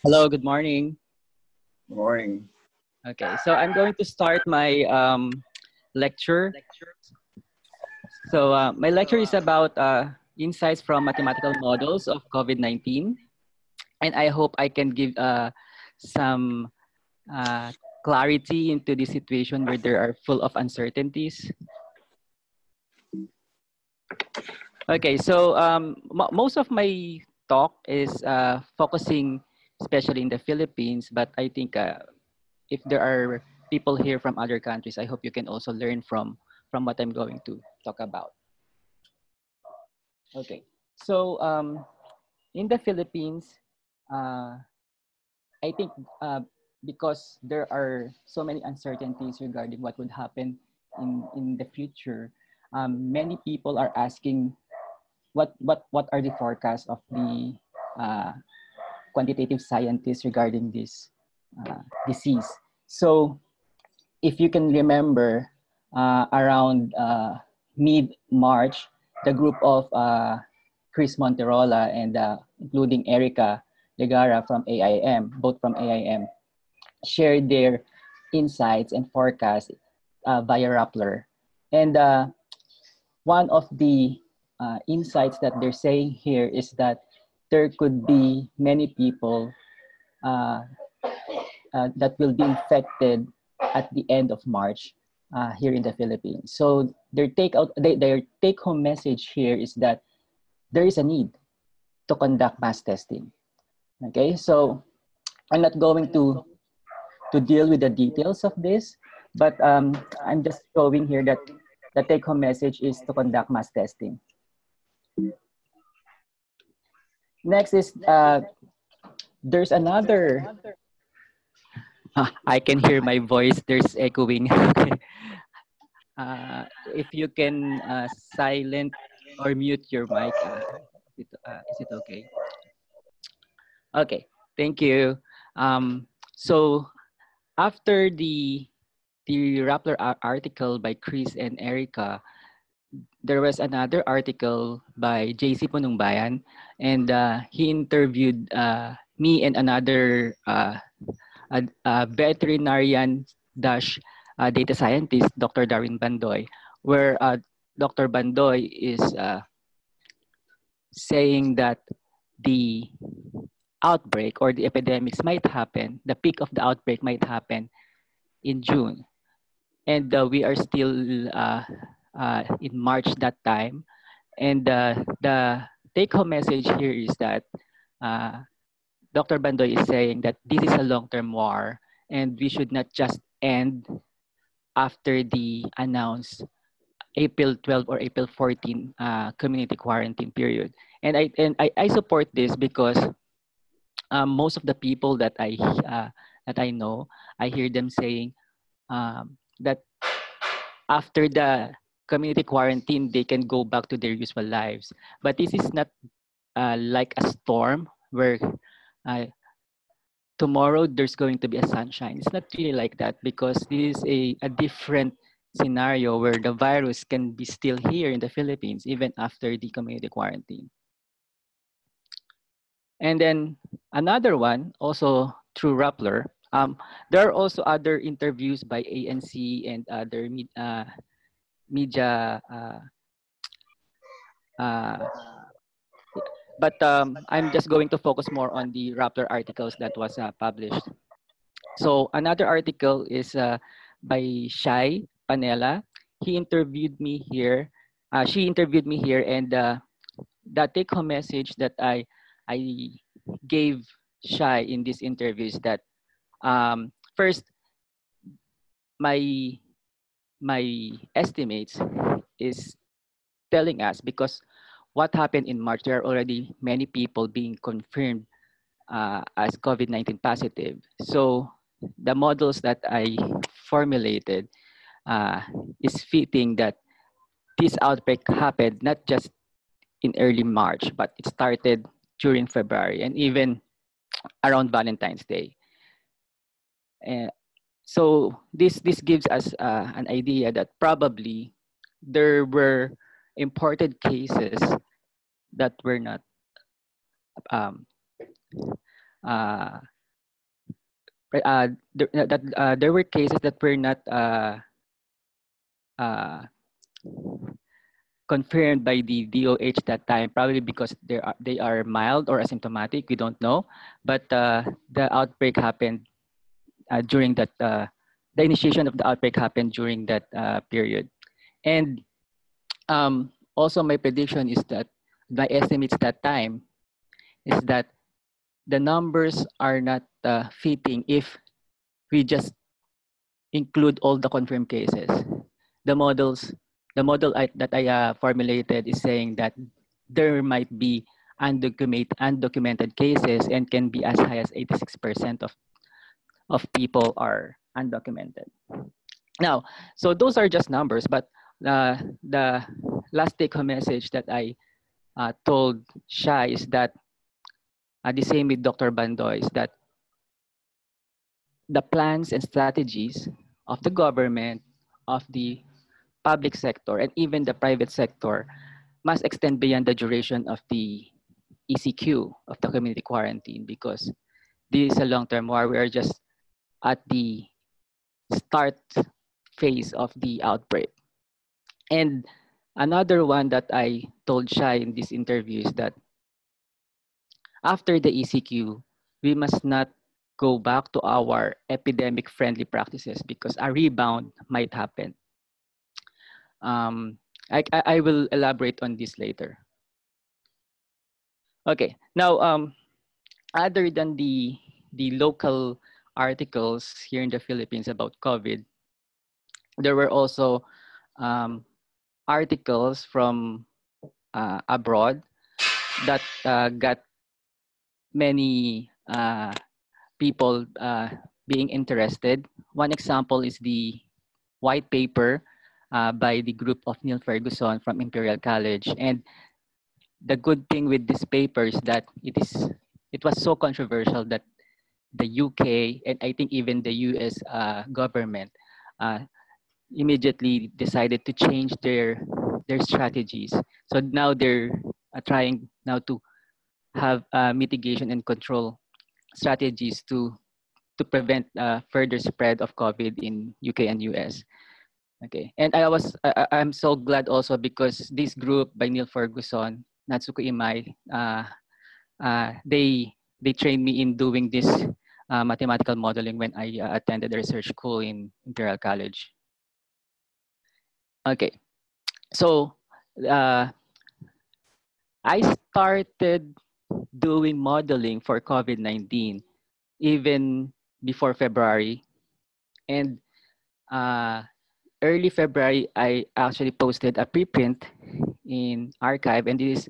Hello, good morning. Morning. Okay, so I'm going to start my lecture. My lecture is about insights from mathematical models of COVID-19. And I hope I can give some uh, clarity into the situation where there are full of uncertainties. Okay, so most of my talk is focusing especially in the Philippines, but I think if there are people here from other countries, I hope you can also learn from what I'm going to talk about. Okay, so in the Philippines, uh, I think because there are so many uncertainties regarding what would happen in the future, many people are asking what are the forecasts of the uh, quantitative scientists regarding this disease. So if you can remember, around mid-March, the group of Chris Monterola and including Erica Legara from AIM, both from AIM, shared their insights and forecasts via Rappler. And one of the insights that they're saying here is that there could be many people uh, that will be infected at the end of March here in the Philippines. So their take home message here is that there is a need to conduct mass testing. Okay, so I'm not going to deal with the details of this, but I'm just showing here that the take home message is to conduct mass testing. Next is there's another. I can hear my voice. There's echoing. If you can silent or mute your mic, is it okay? Okay, thank you. So after the Rappler article by Chris and Erica, there was another article by JC Punungbayan, and he interviewed me and another a veterinarian dash data scientist, Dr. Darwin Bandoy, where Dr. Bandoy is saying that the outbreak or the epidemics might happen, the peak of the outbreak might happen in June. And we are still in March that time. And the take home message here is that uh, Dr. Bandoy is saying that this is a long term war and we should not just end after the announced April 12 or April 14 community quarantine period. And I support this because most of the people that I know, I hear them saying that after the community quarantine, they can go back to their usual lives. But this is not like a storm where uh, tomorrow there's going to be a sunshine. It's not really like that because this is a different scenario where the virus can be still here in the Philippines even after the community quarantine. And then another one, also through Rappler, there are also other interviews by ANC and other media, uh, but I'm just going to focus more on the Rappler articles that was published. So another article is by Shai Panela. He interviewed me here. She interviewed me here, and the take-home message that I gave Shai in this interview is that first my my estimates is telling us because what happened in March, there are already many people being confirmed as COVID-19 positive. So the models that I formulated uh, is fitting that this outbreak happened not just in early March, but it started during February and even around Valentine's Day. Uh, so this gives us an idea that probably there were imported cases that were not um, there were cases that were not uh, confirmed by the DOH that time, probably because they are mild or asymptomatic. We don't know, but the outbreak happened during that. The initiation of the outbreak happened during that period, and also my prediction is that my estimates that time is that the numbers are not fitting if we just include all the confirmed cases. The models, the model that I formulated is saying that there might be undocumented cases and can be as high as 86% of people are undocumented. Now, so those are just numbers, but the last take-home message that I told Shai is that the same with Dr. Bandoy is that the plans and strategies of the government, of the public sector, and even the private sector must extend beyond the duration of the ECQ, of the community quarantine, because this is a long-term war. We are just at the start phase of the outbreak. And another one that I told Shai in this interview is that after the ECQ, we must not go back to our epidemic-friendly practices because a rebound might happen. I will elaborate on this later. Okay, now other than the local articles here in the Philippines about COVID, there were also articles from abroad that got many people being interested. One example is the white paper by the group of Neil Ferguson from Imperial College. And the good thing with this paper is that it was so controversial that the UK and I think even the US government immediately decided to change their strategies. So now they're trying now to have mitigation and control strategies to prevent further spread of COVID in UK and US. Okay, and I'm so glad also because this group by Neil Ferguson, Natsuko Imai, they trained me in doing this mathematical modeling when I attended the research school in Imperial College. Okay, so I started doing modeling for COVID-19 even before February, and early February, I actually posted a preprint in arXiv, and it is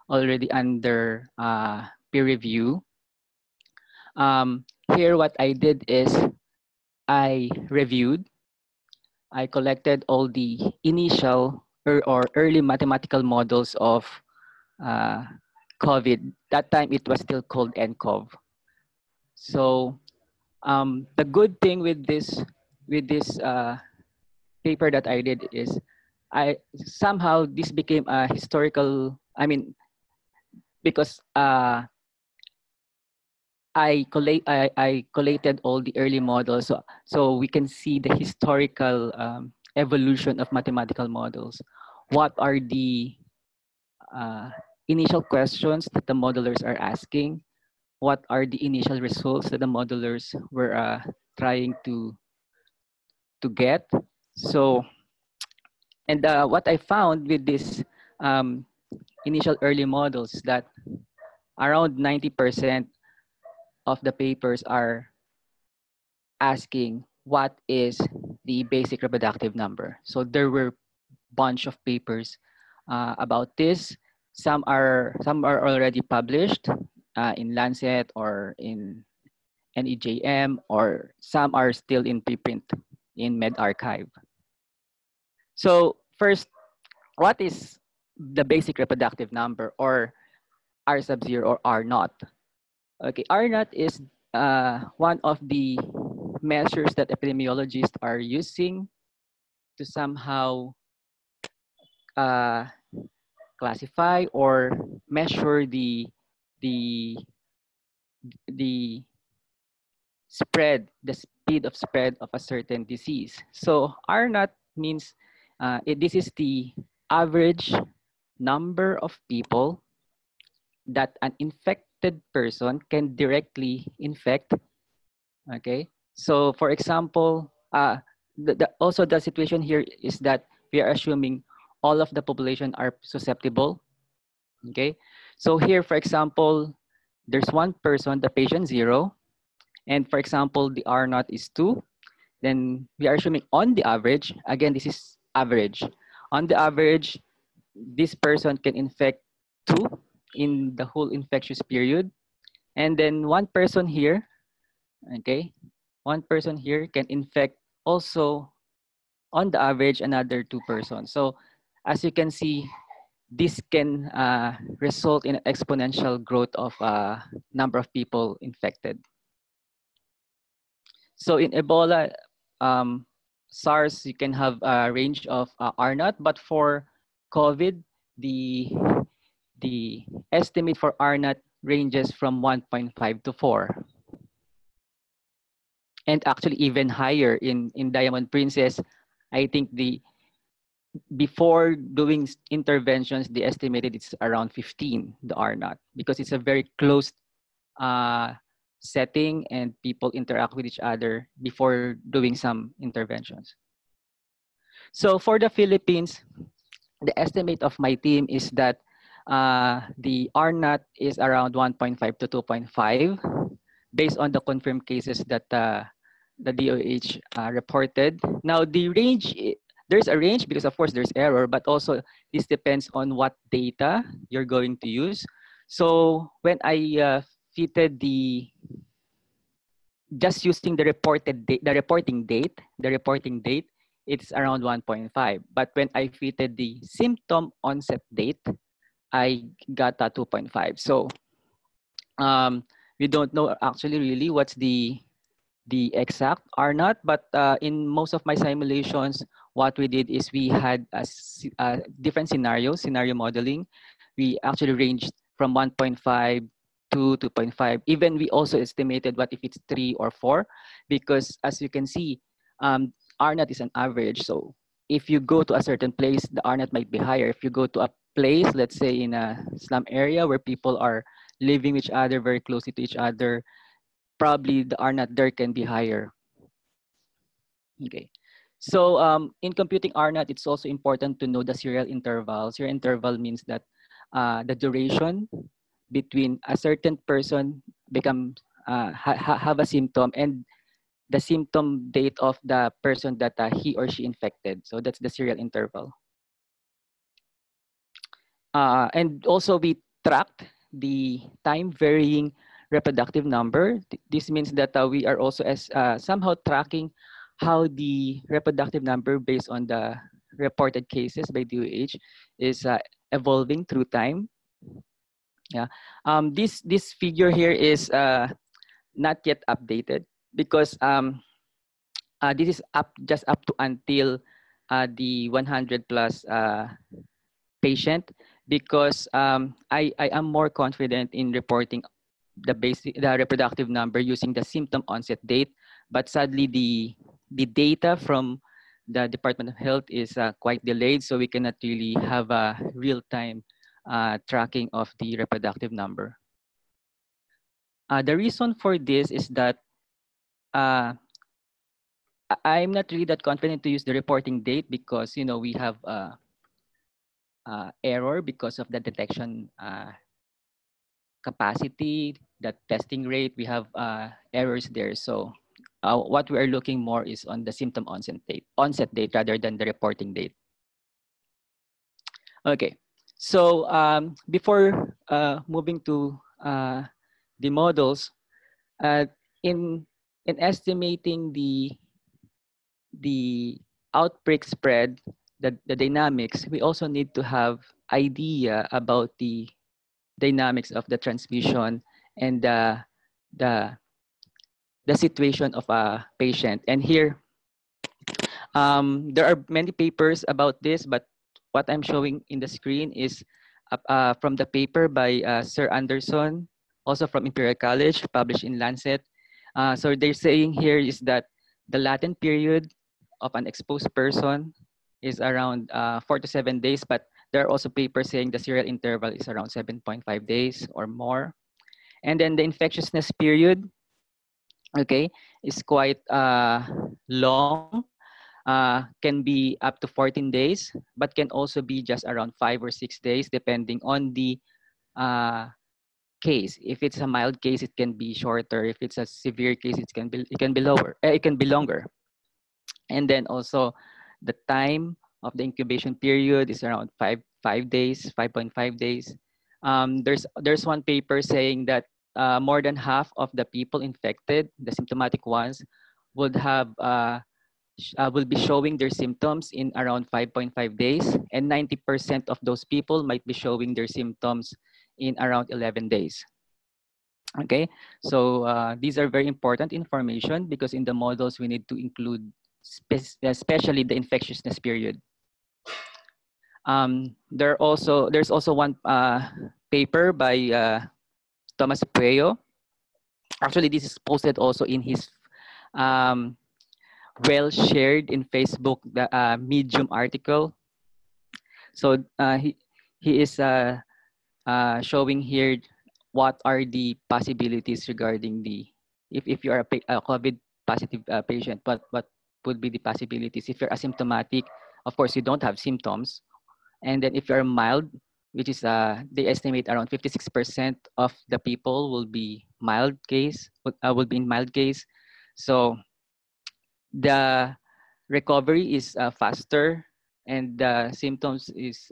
already under peer review. Here, what I did is I reviewed, I collected all the initial or early mathematical models of uh, COVID. That time, it was still called nCoV. So the good thing with this paper that I did is I somehow this became a historical. I mean, because I collated all the early models, so we can see the historical evolution of mathematical models. What are the uh, initial questions that the modelers are asking? What are the initial results that the modelers were trying to get? So, and what I found with this um, initial early models is that around 90% of the papers are asking what is the basic reproductive number. So there were bunch of papers about this. Some are already published in Lancet or in NEJM, or some are still in preprint in medRxiv. So first, what is the basic reproductive number, or R sub 0 or R naught? Okay, R naught is one of the measures that epidemiologists are using to somehow uh, classify or measure the the the speed of spread of a certain disease. So R naught means this is the average number of people that an infected person can directly infect. Okay, so for example, also the situation here is that we are assuming all of the population are susceptible. Okay, so here, for example, there's one person, the patient 0, and for example, the R naught is 2. Then we are assuming on the average, again, this is average. On the average, this person can infect 2 in the whole infectious period. And then one person here, okay, one person here can infect also on the average another 2 persons. So as you can see, this can result in exponential growth of number of people infected. So in Ebola, SARS, you can have a range of R naught, but for COVID, the estimate for R naught ranges from 1.5 to 4. And actually even higher in Diamond Princess. I think before doing interventions, they estimated it's around 15, the R naught, because it's a very close setting and people interact with each other before doing some interventions. So for the Philippines, the estimate of my team is that the R naught is around 1.5 to 2.5 based on the confirmed cases that the DOH reported. Now the range, there's a range because of course there's error, but also this depends on what data you're going to use. So when I fitted just using the reporting date, it's around 1.5. But when I fitted the symptom onset date, I got a 2.5. So we don't know actually really what's the exact R naught, but in most of my simulations, what we did is we had a different scenario modeling. We actually ranged from 1.5 to 2.5. Even we also estimated what if it's 3 or 4, because as you can see, R naught is an average. So if you go to a certain place, the R naught might be higher. If you go to a place, let's say in a slum area where people are living with each other, very closely to each other, probably the R naught there can be higher. Okay. So in computing R naught, it's also important to know the serial interval. Serial interval means that the duration between a certain person have a symptom and the symptom date of the person that he or she infected. So that's the serial interval. And also we tracked the time varying reproductive number. This means that we are also somehow tracking how the reproductive number based on the reported cases by DOH is evolving through time. Yeah, this figure here is not yet updated because this is just up to until the 100 plus patient, because I am more confident in reporting the reproductive number using the symptom onset date, but sadly the data from the Department of Health is quite delayed, so we cannot really have a real-time tracking of the reproductive number. The reason for this is that I'm not really that confident to use the reporting date because we have error because of the detection capacity, the testing rate. We have errors there. So what we are looking more is on the symptom onset date rather than the reporting date. Okay, so before moving to the models, in estimating the outbreak spread, the dynamics, we also need to have idea about the dynamics of the transmission and the situation of a patient. And here, there are many papers about this, but what I'm showing in the screen is from the paper by Sir Anderson, also from Imperial College, published in Lancet. So they're saying here is that the latent period of an exposed person is around 4 to 7 days, but there are also papers saying the serial interval is around 7.5 days or more. And then the infectiousness period, okay, is quite long, can be up to 14 days, but can also be just around 5 or 6 days, depending on the case. If it's a mild case, it can be shorter. If it's a severe case, it can be lower. It can be longer. And then also the time of the incubation period is around 5 days, 5.5 days. There's one paper saying that more than half of the people infected, the symptomatic ones, would have will be showing their symptoms in around 5.5 days, and 90% of those people might be showing their symptoms in around 11 days. Okay, so these are very important information because in the models we need to include especially the infectiousness period. There's also one paper by Thomas Pueyo. Actually, this is posted also in his well shared in Facebook the Medium article. So he is showing here what are the possibilities regarding the if you are a COVID positive patient, what would be the possibilities if you're asymptomatic? Of course, you don't have symptoms, and then if you're mild, which is they estimate around 56% of the people will be mild case will be in mild case. So the recovery is faster, and the symptoms is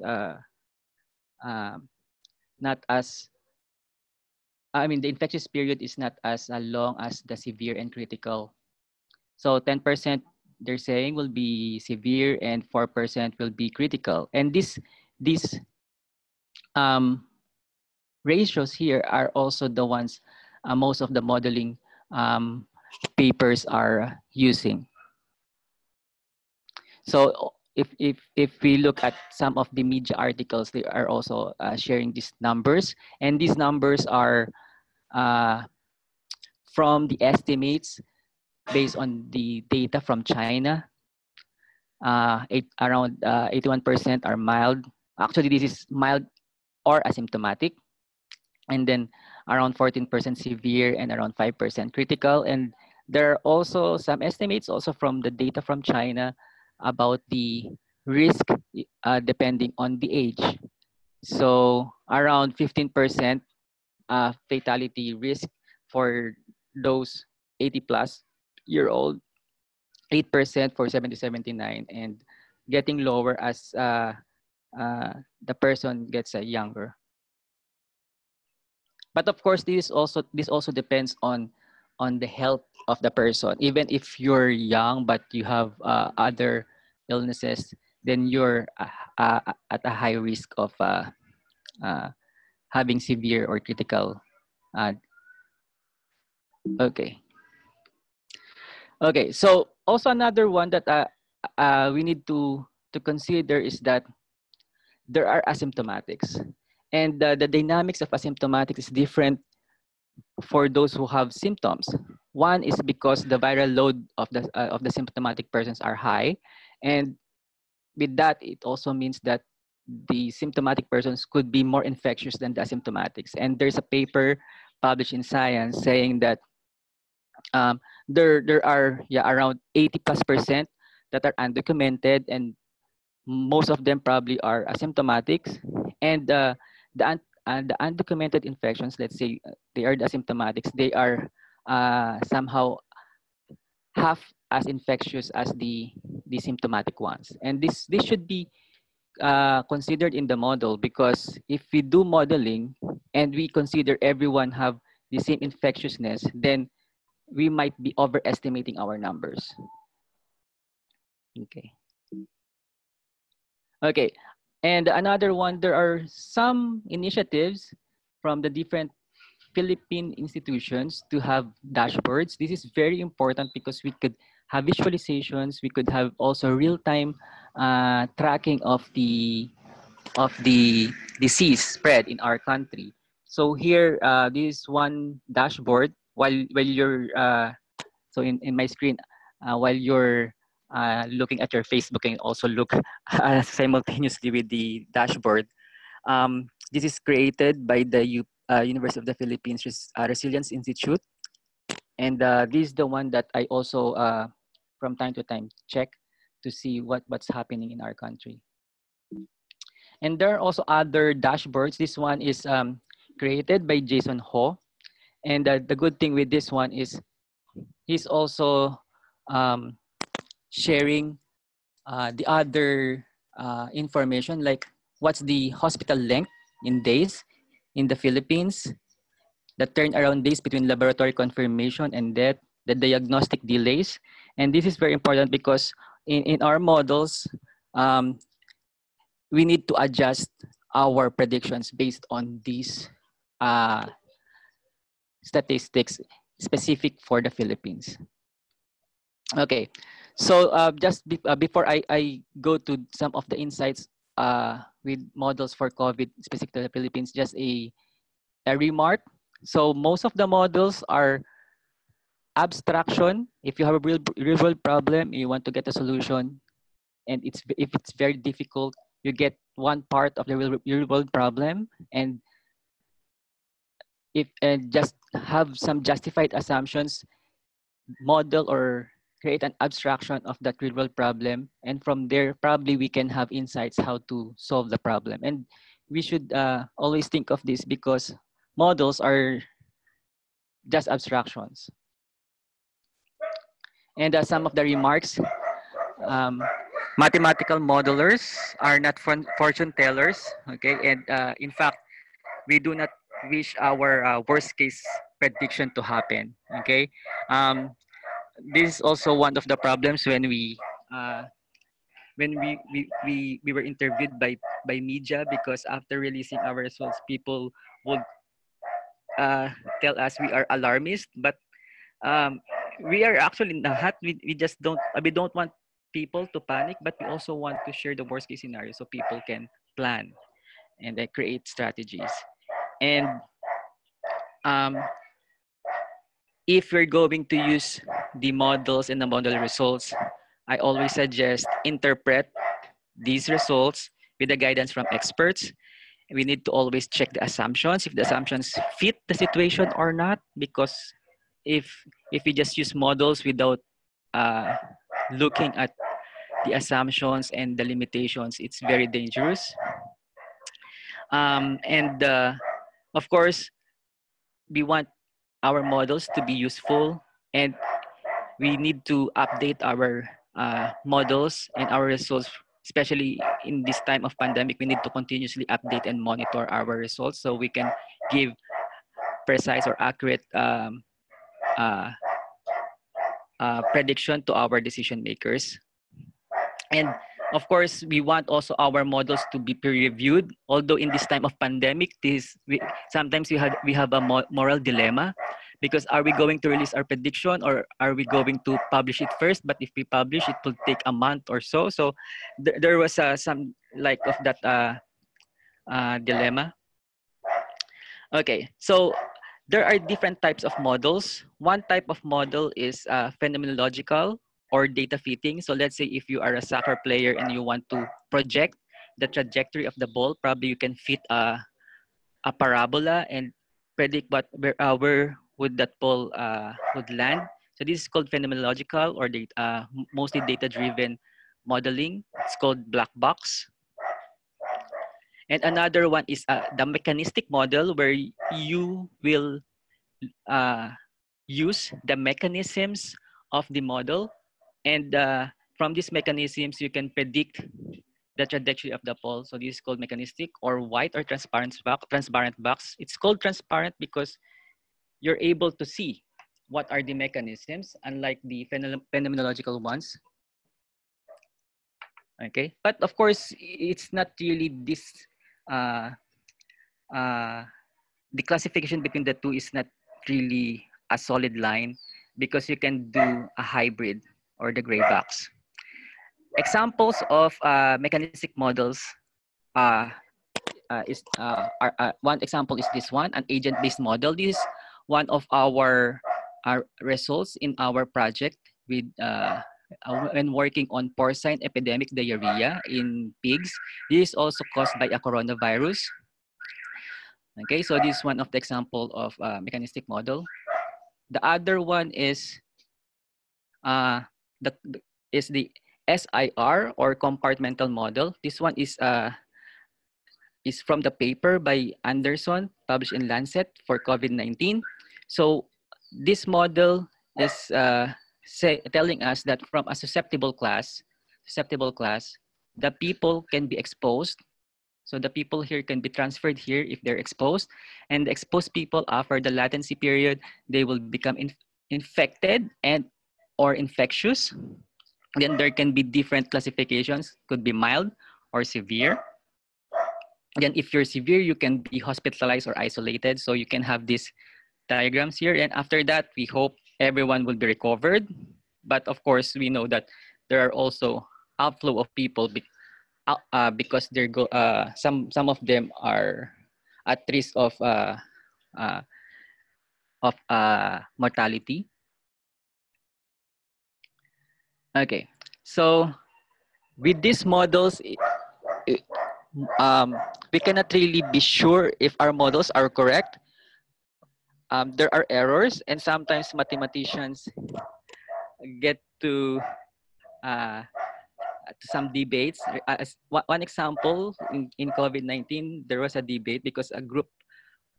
not as the infectious period is not as long as the severe and critical. So 10% they're saying will be severe and 4% will be critical. And these ratios here are also the ones most of the modeling papers are using. So if we look at some of the media articles, they are also sharing these numbers, and these numbers are from the estimates based on the data from China. Around 81% are mild. Actually, this is mild or asymptomatic. And then around 14% severe and around 5% critical. And there are also some estimates also from the data from China about the risk depending on the age. So around 15% fatality risk for those 80 plus year old, 8% for 70 to 79, and getting lower as the person gets younger. But of course, this also depends on the health of the person. Even if you're young but you have other illnesses, then you're at a high risk of having severe or critical. Okay. Okay. So also another one that we need to consider is that there are asymptomatics, and the dynamics of asymptomatics is different for those who have symptoms. One is because the viral load of the symptomatic persons are high, and with that, it also means that the symptomatic persons could be more infectious than the asymptomatics. And there's a paper published in Science saying that there are around 80+% that are undocumented, and most of them probably are asymptomatics. And the undocumented infections, let's say they are the asymptomatics, they are somehow half as infectious as the symptomatic ones. And this should be considered in the model, because if we do modeling and we consider everyone have the same infectiousness, then we might be overestimating our numbers. Okay. Okay. And another one, there are some initiatives from the different Philippine institutions to have dashboards. This is very important because we could have visualizations. We could have also real-time tracking of the disease spread in our country. So here, this is one dashboard while you're so in my screen, while you're looking at your Facebook and also look simultaneously with the dashboard. This is created by the University of the Philippines Resilience Institute, and this is the one that I also from time to time check to see what's happening in our country. And there are also other dashboards. This one is created by Jason Ho, and the good thing with this one is he's also um, sharing the other information, like what's the hospital length in days in the Philippines, the turnaround days between laboratory confirmation and death, the diagnostic delays. And this is very important because in our models, um, we need to adjust our predictions based on these uh, statistics specific for the Philippines. Okay, so before I go to some of the insights with models for COVID specific to the Philippines, just a remark. So most of the models are abstraction. If you have a real world problem, you want to get a solution, and if it's very difficult, you get one part of the real world problem, and just have some justified assumptions, model or create an abstraction of that real world problem, and from there probably we can have insights how to solve the problem. And we should always think of this because models are just abstractions. And some of the remarks, mathematical modelers are not fortune tellers, okay? And in fact, we do not wish our worst case prediction to happen, okay? This is also one of the problems when we were interviewed by media, because after releasing our results, people would tell us we are alarmist, but we are actually not. We just we don't want people to panic, but we also want to share the worst case scenario so people can plan and create strategies. And if we're going to use the models and the model results, I always suggest interpret these results with the guidance from experts. We need to always check the assumptions, if the assumptions fit the situation or not, because if we just use models without looking at the assumptions and the limitations, it's very dangerous. And of course, we want our models to be useful, and we need to update our models and our results, especially in this time of pandemic. We need to continuously update and monitor our results so we can give precise or accurate prediction to our decision makers. And of course, we want also our models to be peer reviewed. Although in this time of pandemic, sometimes we have a moral dilemma, because are we going to release our prediction or are we going to publish it first? But if we publish, it will take a month or so. So there was some like of that dilemma. Okay, so there are different types of models. One type of model is phenomenological or data fitting. So let's say if you are a soccer player and you want to project the trajectory of the ball, probably you can fit a parabola and predict where would that ball would land. So this is called phenomenological or mostly data-driven modeling. It's called black box. And another one is the mechanistic model, where you will use the mechanisms of the model, and from these mechanisms you can predict the trajectory of the ball. So this is called mechanistic or white or transparent box. It's called transparent because you're able to see what are the mechanisms, unlike the phenomenological ones. Okay, but of course it's not really this the classification between the two is not really a solid line, because you can do a hybrid or the gray box. Examples of mechanistic models one example is this one, an agent-based model. This is one of our our results in our project with when working on porcine epidemic diarrhea in pigs. This is also caused by a coronavirus. Okay, so this is one of the example of mechanistic model. The other one is uh, the SIR or compartmental model. This one is from the paper by Anderson published in Lancet for COVID-19. So this model is telling us that from a susceptible class, the people can be exposed. So the people here can be transferred here if they're exposed, and the exposed people after the latency period, they will become infected and or infectious. Then there can be different classifications, could be mild or severe. Then if you're severe, you can be hospitalized or isolated. So you can have these diagrams here. And after that, we hope everyone will be recovered. But of course, we know that there are also outflow of people because some of them are at risk of mortality. Okay, so with these models, we cannot really be sure if our models are correct. There are errors, and sometimes mathematicians get to some debates. One example, in COVID-19, there was a debate because a group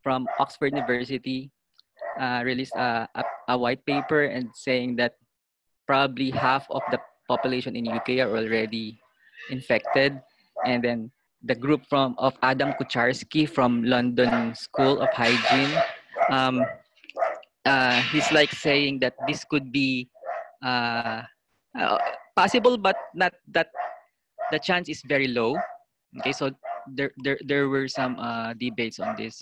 from Oxford University released a white paper and saying that probably half of the population in UK are already infected. And then the group of Adam Kucharski from London School of Hygiene, he's like saying that this could be possible, but not that the chance is very low. Okay, so there were some debates on this.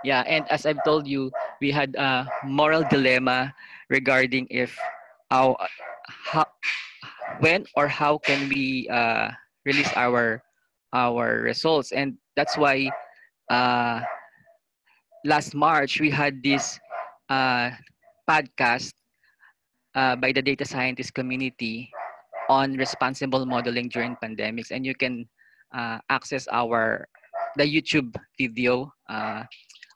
Yeah, and as I've told you, we had a moral dilemma regarding if how, when or how can we release our results, and that's why last March we had this podcast by the data scientist community on responsible modeling during pandemics, and you can access the YouTube video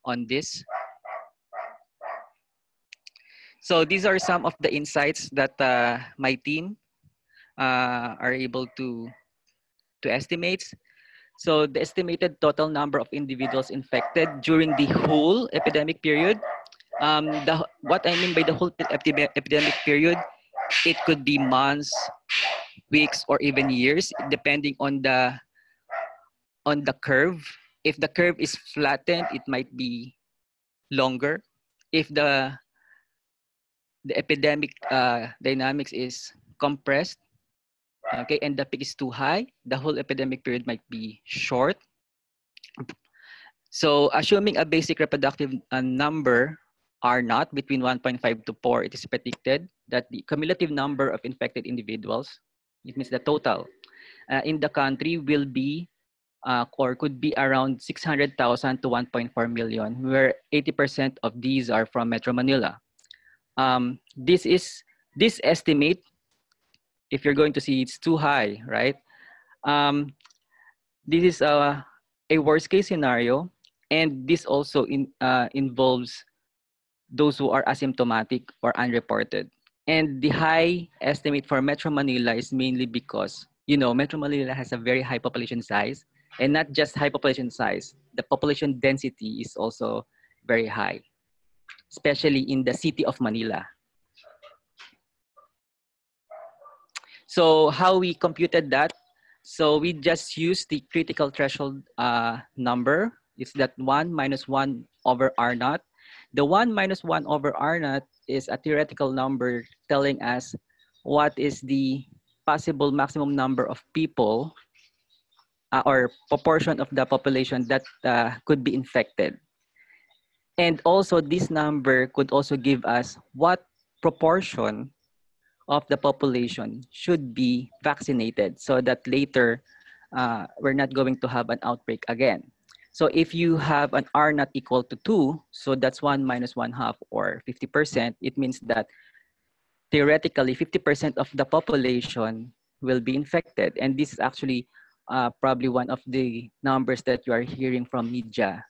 on this. So these are some of the insights that my team are able to estimate. So the estimated total number of individuals infected during the whole epidemic period. What I mean by the whole epidemic period, it could be months, weeks, or even years, depending on the curve. If the curve is flattened, it might be longer. If the epidemic dynamics is compressed, okay, and the peak is too high, the whole epidemic period might be short. So assuming a basic reproductive number R naught between 1.5 to 4, it is predicted that the cumulative number of infected individuals, it means the total, in the country will be or could be around 600,000 to 1.4 million, where 80% of these are from Metro Manila. This estimate, if you're going to see, it's too high, right? This is a worst case scenario, and this also involves those who are asymptomatic or unreported. And the high estimate for Metro Manila is mainly because, Metro Manila has a very high population size, and not just high population size, the population density is also very high, especially in the city of Manila. So how we computed that? So we just used the critical threshold number. It's that 1 minus 1 over R naught. The 1 minus 1 over R naught is a theoretical number telling us what is the possible maximum number of people or proportion of the population that could be infected. And also this number could also give us what proportion of the population should be vaccinated so that later we're not going to have an outbreak again. So if you have an R not equal to 2, so that's 1 minus 1/2 or 50%, it means that theoretically 50% of the population will be infected. And this is actually probably one of the numbers that you are hearing from media,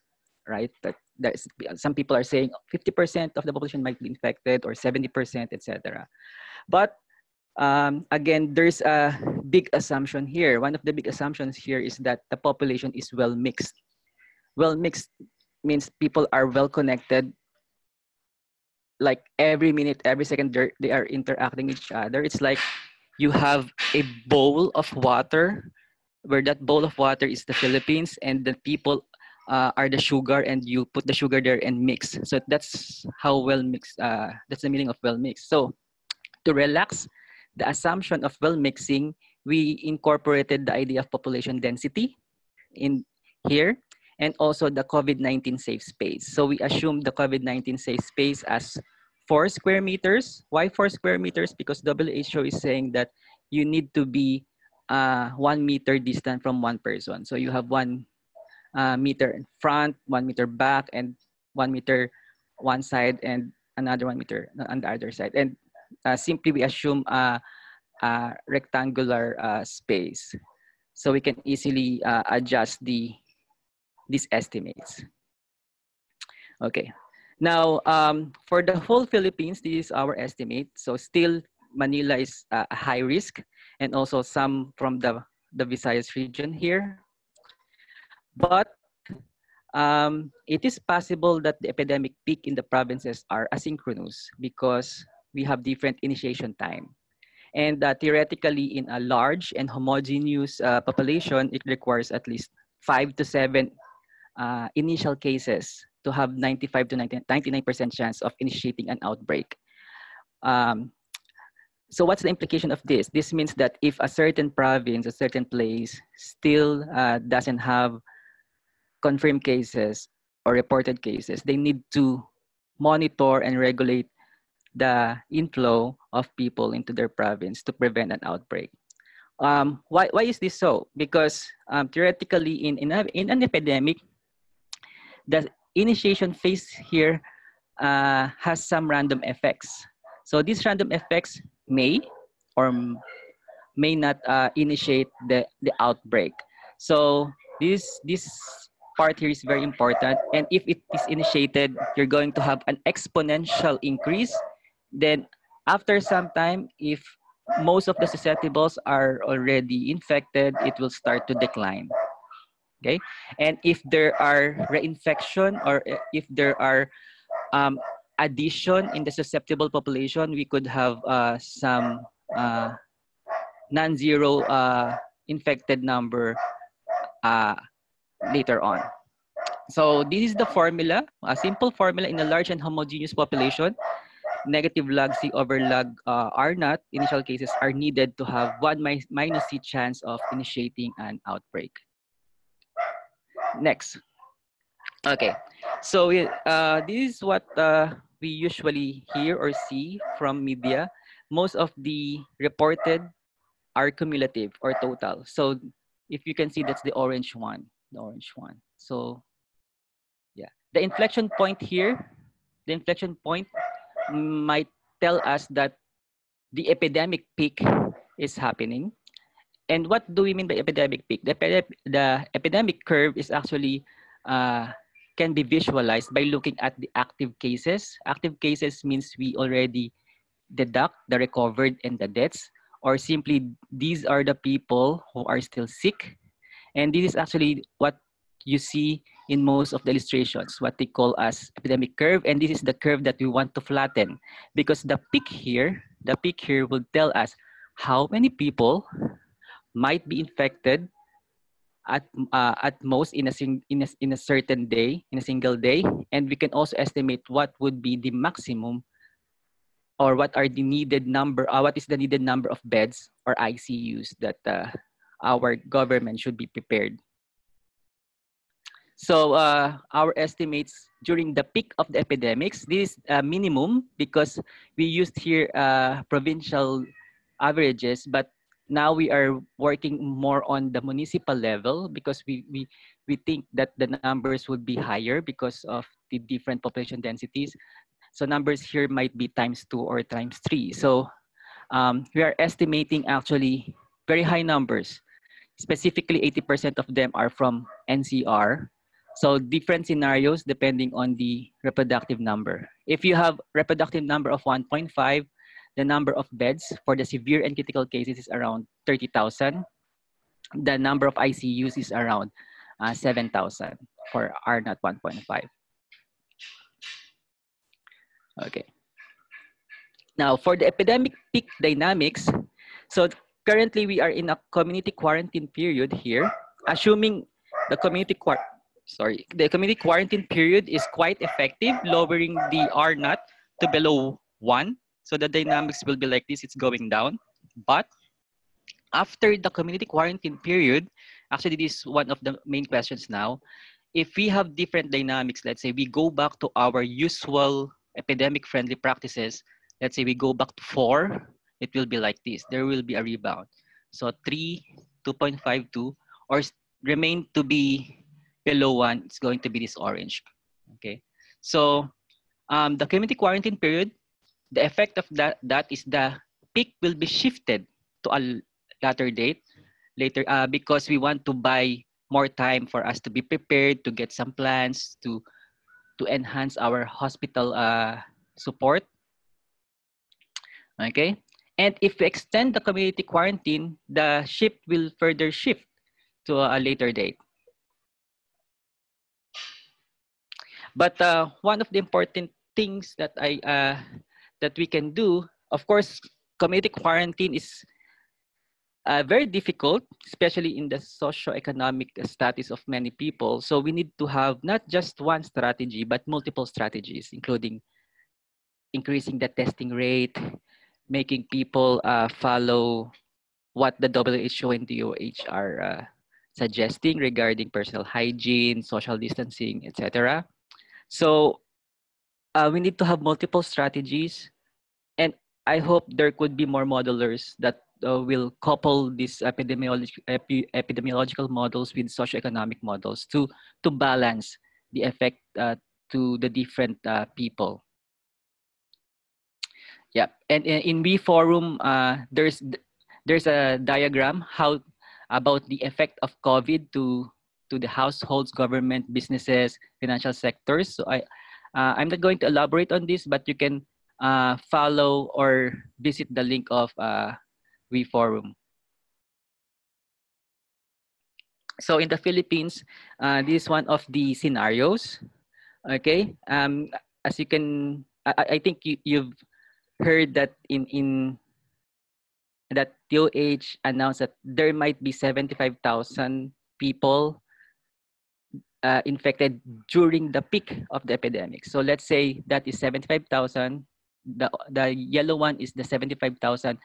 right? That there's, some people are saying 50% of the population might be infected or 70%, etc. But again, there's a big assumption here. One of the big assumptions here is that the population is well mixed. Well mixed means people are well connected. Like every minute, every second, they are interacting with each other. It's like you have a bowl of water, where that bowl of water is the Philippines, and the people are the sugar, and you put the sugar there and mix. So that's how well mixed. That's the meaning of well mixed. So to relax the assumption of well mixing, we incorporated the idea of population density in here, and also the COVID-19 safe space. So we assume the COVID-19 safe space as 4 square meters. Why 4 square meters? Because WHO is saying that you need to be 1 meter distant from one person. So you have 1 meter in front, 1 meter back, and 1 meter one side, and another 1 meter on the other side. And simply we assume a rectangular space. So we can easily adjust these estimates. Okay. Now, for the whole Philippines, this is our estimate. So still Manila is a high risk, and also some from the Visayas region here. But it is possible that the epidemic peak in the provinces are asynchronous because we have different initiation time. And theoretically, in a large and homogeneous population, it requires at least 5 to 7 initial cases to have 95 to 99% chance of initiating an outbreak. So what's the implication of this? This means that if a certain province, a certain place still doesn't have confirmed cases or reported cases, they need to monitor and regulate the inflow of people into their province to prevent an outbreak. Why is this so? Because theoretically, in an epidemic, the initiation phase here has some random effects. So these random effects may or may not initiate the outbreak. So this part here is very important. And if it is initiated, you're going to have an exponential increase. Then after some time, if most of the susceptibles are already infected, it will start to decline. Okay, and if there are reinfection, or if there are addition in the susceptible population, we could have some non-zero infected number later on. So this is the formula, a simple formula in a large and homogeneous population. Negative log C over log R naught initial cases are needed to have 1 minus C chance of initiating an outbreak. Next. Okay, so this is what we usually hear or see from media. Most of the reported are cumulative or total. So if you can see, that's the orange one, So yeah, the inflection point here, the inflection point might tell us that the epidemic peak is happening. And what do we mean by epidemic peak? The epidemic curve is actually can be visualized by looking at the active cases. Active cases means we already deduct the recovered and the deaths, or simply these are the people who are still sick. And this is actually what you see in most of the illustrations, what they call as epidemic curve. And this is the curve that we want to flatten, because the peak here will tell us how many people might be infected at most in a certain day, in a single day. And we can also estimate what would be the maximum, or what are the needed number, what is the needed number of beds or ICUs that our government should be prepared. So our estimates during the peak of the epidemics, this is minimum because we used here provincial averages, but now we are working more on the municipal level because we think that the numbers would be higher because of the different population densities. So numbers here might be ×2 or ×3. So we are estimating actually very high numbers. Specifically, 80% of them are from NCR. So different scenarios depending on the reproductive number. If you have reproductive number of 1.5, the number of beds for the severe and critical cases is around 30,000. The number of ICUs is around 7,000 for R not 1.5. Okay. Now for the epidemic peak dynamics, so currently we are in a community quarantine period here, assuming the community quarantine period is quite effective, lowering the R naught to below 1. So the dynamics will be like this, it's going down. But after the community quarantine period, actually this is one of the main questions now. If we have different dynamics, let's say we go back to our usual epidemic friendly practices, let's say we go back to 4, it will be like this. There will be a rebound. So 3, 2.52, or remain to be below 1, it's going to be this orange. Okay. So the community quarantine period, the effect of that is the peak will be shifted to a later date, because we want to buy more time for us to be prepared, to get some plans, to enhance our hospital support. Okay. And if we extend the community quarantine, the shift will further shift to a later date. But one of the important things that that we can do, of course, community quarantine is very difficult, especially in the socioeconomic status of many people. So we need to have not just one strategy, but multiple strategies, including increasing the testing rate, making people follow what the WHO and DOH are suggesting regarding personal hygiene, social distancing, etc. So we need to have multiple strategies, and I hope there could be more modelers that will couple these epidemiological models with socioeconomic models to balance the effect to the different people. Yeah, and in WeForum, there's a diagram how about the effect of COVID to the households, government, businesses, financial sectors. So I'm not going to elaborate on this, but you can follow or visit the link of WeForum. So in the Philippines, this is one of the scenarios. Okay, as you can, I think you've heard that in that DOH announced that there might be 75,000 people infected during the peak of the epidemic. So let's say that is 75,000. The yellow one is the 75,000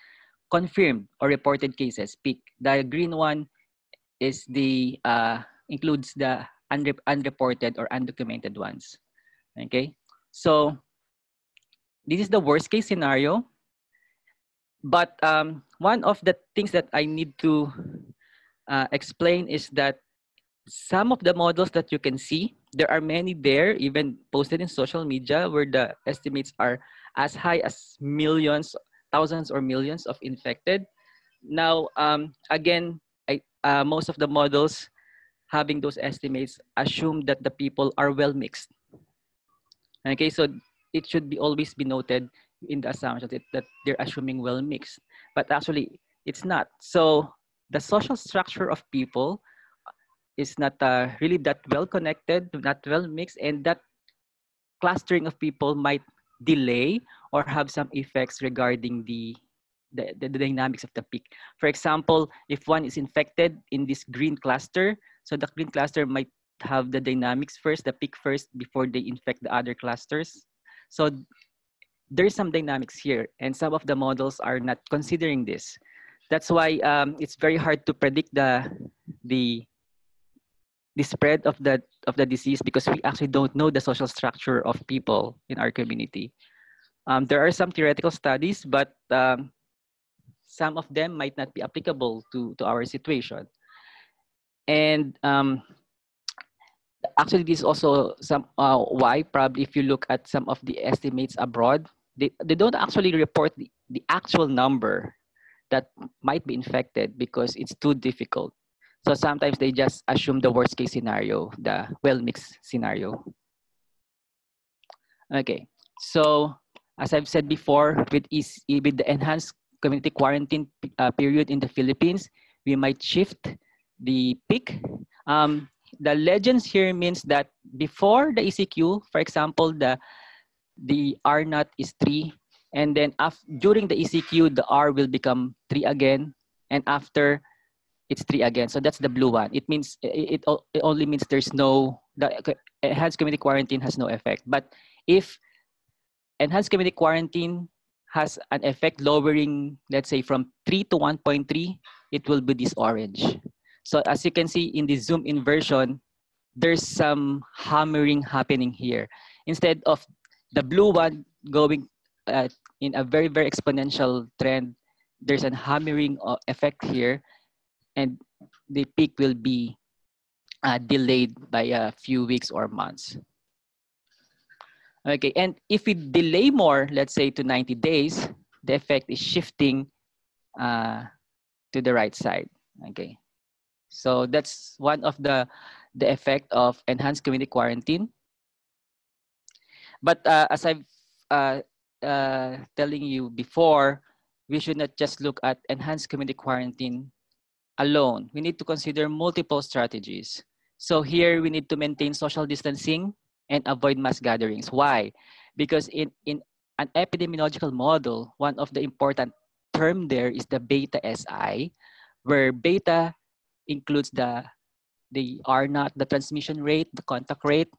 confirmed or reported cases peak. The green one is the includes the unreported or undocumented ones. Okay, so this is the worst case scenario. But one of the things that I need to explain is that some of the models that you can see, there are many there, even posted in social media, where the estimates are as high as millions, thousands or millions of infected. Now, again, most of the models having those estimates assume that the people are well mixed. Okay, so it should be always be noted in the assumption that they're assuming well mixed, but actually it's not. So the social structure of people is not really that well connected, not well mixed, and that clustering of people might delay or have some effects regarding the dynamics of the peak. For example, if one is infected in this green cluster, so the green cluster might have the dynamics first, the peak first, before they infect the other clusters. So there's some dynamics here, and some of the models are not considering this. That's why it's very hard to predict the spread of the disease, because we actually don't know the social structure of people in our community. There are some theoretical studies, but some of them might not be applicable to our situation. And actually, this is also some why probably if you look at some of the estimates abroad, they don't actually report the actual number that might be infected because it's too difficult. So sometimes they just assume the worst case scenario, the well-mixed scenario. Okay, so as I've said before, with the enhanced community quarantine period in the Philippines, we might shift the peak. The legends here means that before the ECQ, for example, the R naught is 3, and then during the ECQ, the R will become 3 again, and after it's 3 again. So that's the blue one. It means it only means the enhanced community quarantine has no effect. But if enhanced community quarantine has an effect lowering, let's say from 3 to 1.3, it will be this orange. So as you can see in the zoom in version, there's some hammering happening here. Instead of the blue one going in a very, very exponential trend, there's a hammering effect here, and the peak will be delayed by a few weeks or months. Okay, and if we delay more, let's say to 90 days, the effect is shifting to the right side. Okay, so that's one of the effect of enhanced community quarantine. But as I've telling you before, we should not just look at enhanced community quarantine alone. We need to consider multiple strategies. So here we need to maintain social distancing and avoid mass gatherings. Why? Because in an epidemiological model, one of the important term there is the beta SI, where beta includes the R naught, the transmission rate, the contact rate.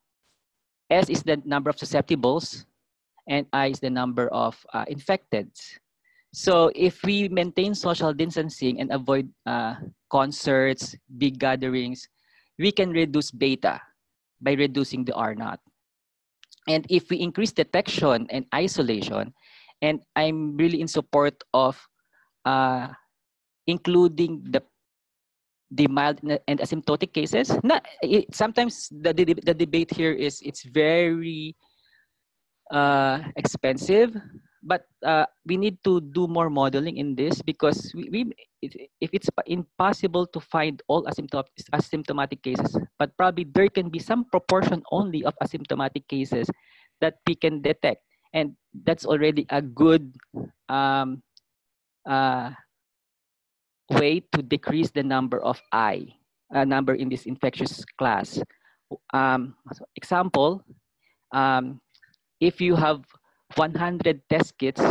S is the number of susceptibles, and I is the number of infecteds. So if we maintain social distancing and avoid concerts, big gatherings, we can reduce beta by reducing the R naught. And if we increase detection and isolation, and I'm really in support of including the mild and asymptotic cases. Sometimes the debate here is it's very expensive, but we need to do more modeling in this because if it's impossible to find all asymptomatic cases, but probably there can be some proportion only of asymptomatic cases that we can detect, and that's already a good way to decrease the number of number in this infectious class. Example, if you have 100 test kits,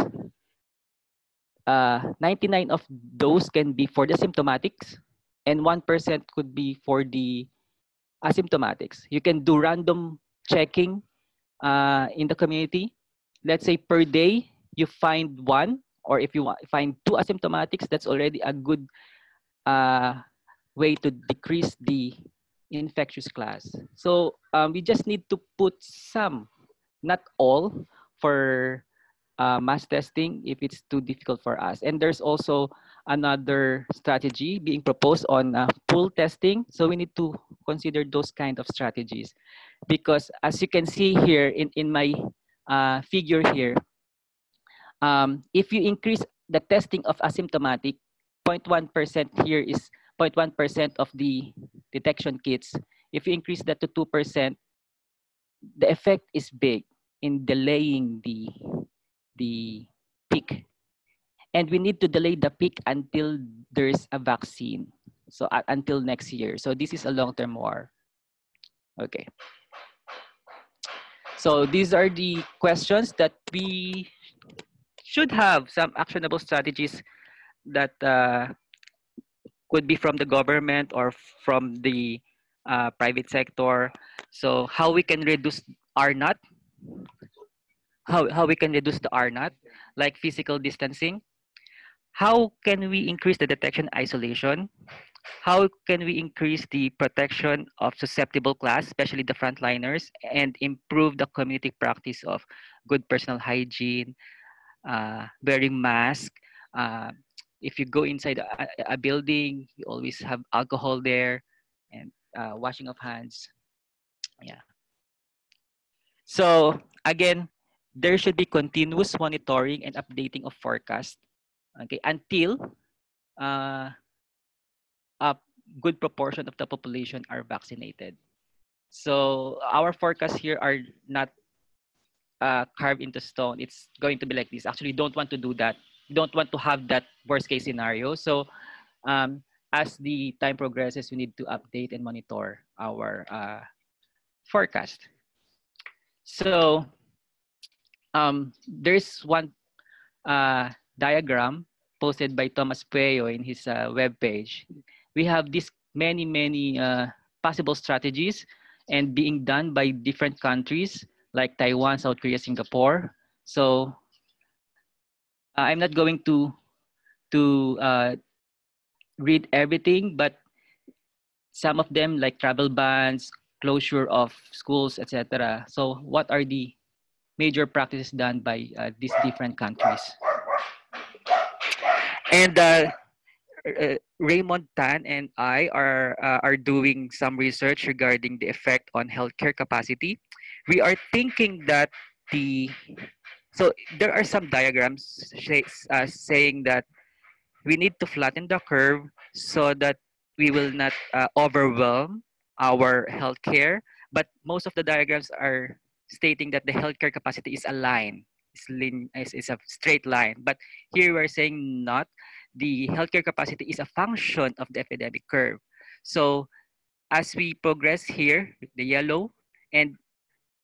99 of those can be for the symptomatics and 1% could be for the asymptomatics. You can do random checking in the community. Let's say per day, you find one, or if you find 2 asymptomatics, that's already a good way to decrease the infectious class. So we just need to put some, not all, for mass testing if it's too difficult for us. And there's also another strategy being proposed on pool testing. So we need to consider those kind of strategies, because as you can see here in my figure here, if you increase the testing of asymptomatic, 0.1% here is 0.1% of the detection kits. If you increase that to 2%, the effect is big in delaying the peak. And we need to delay the peak until there's a vaccine. So until next year. So this is a long-term war. Okay. So these are the questions that we should have some actionable strategies that could be from the government or from the private sector. So how we can reduce R naught, how we can reduce the R naught, like physical distancing. How can we increase the detection isolation? How can we increase the protection of susceptible class, especially the frontliners, and improve the community practice of good personal hygiene, wearing mask, if you go inside a building, you always have alcohol there and washing of hands. Yeah. So again, there should be continuous monitoring and updating of forecast, okay, until uh, a good proportion of the population are vaccinated. So our forecasts here are not carved into stone. It's going to be like this. Actually, you don't want to do that. You don't want to have that worst case scenario. So um, as the time progresses, we need to update and monitor our forecast. So there's one diagram posted by Thomas Pueyo in his webpage. We have this many possible strategies and being done by different countries like Taiwan, South Korea, Singapore. So I'm not going to read everything, but some of them like travel bans, closure of schools, etc. So what are the major practices done by these different countries? And Raymond Tan and I are doing some research regarding the effect on healthcare capacity. We are thinking that there are some diagrams saying that we need to flatten the curve so that we will not overwhelm our healthcare. But most of the diagrams are stating that the healthcare capacity is a line, is a straight line. But here we're saying not. The healthcare capacity is a function of the epidemic curve. So as we progress here, the yellow, and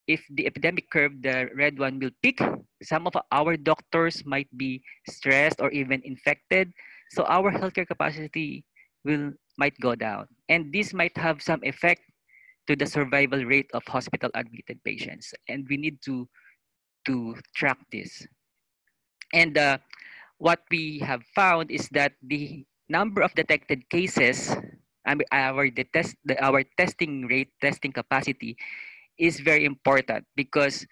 if the epidemic curve, the red one, will peak, some of our doctors might be stressed or even infected. So our healthcare capacity might go down. And this might have some effect to the survival rate of hospital admitted patients. And we need to track this. And what we have found is that the number of detected cases, our testing rate, testing capacity is very important because,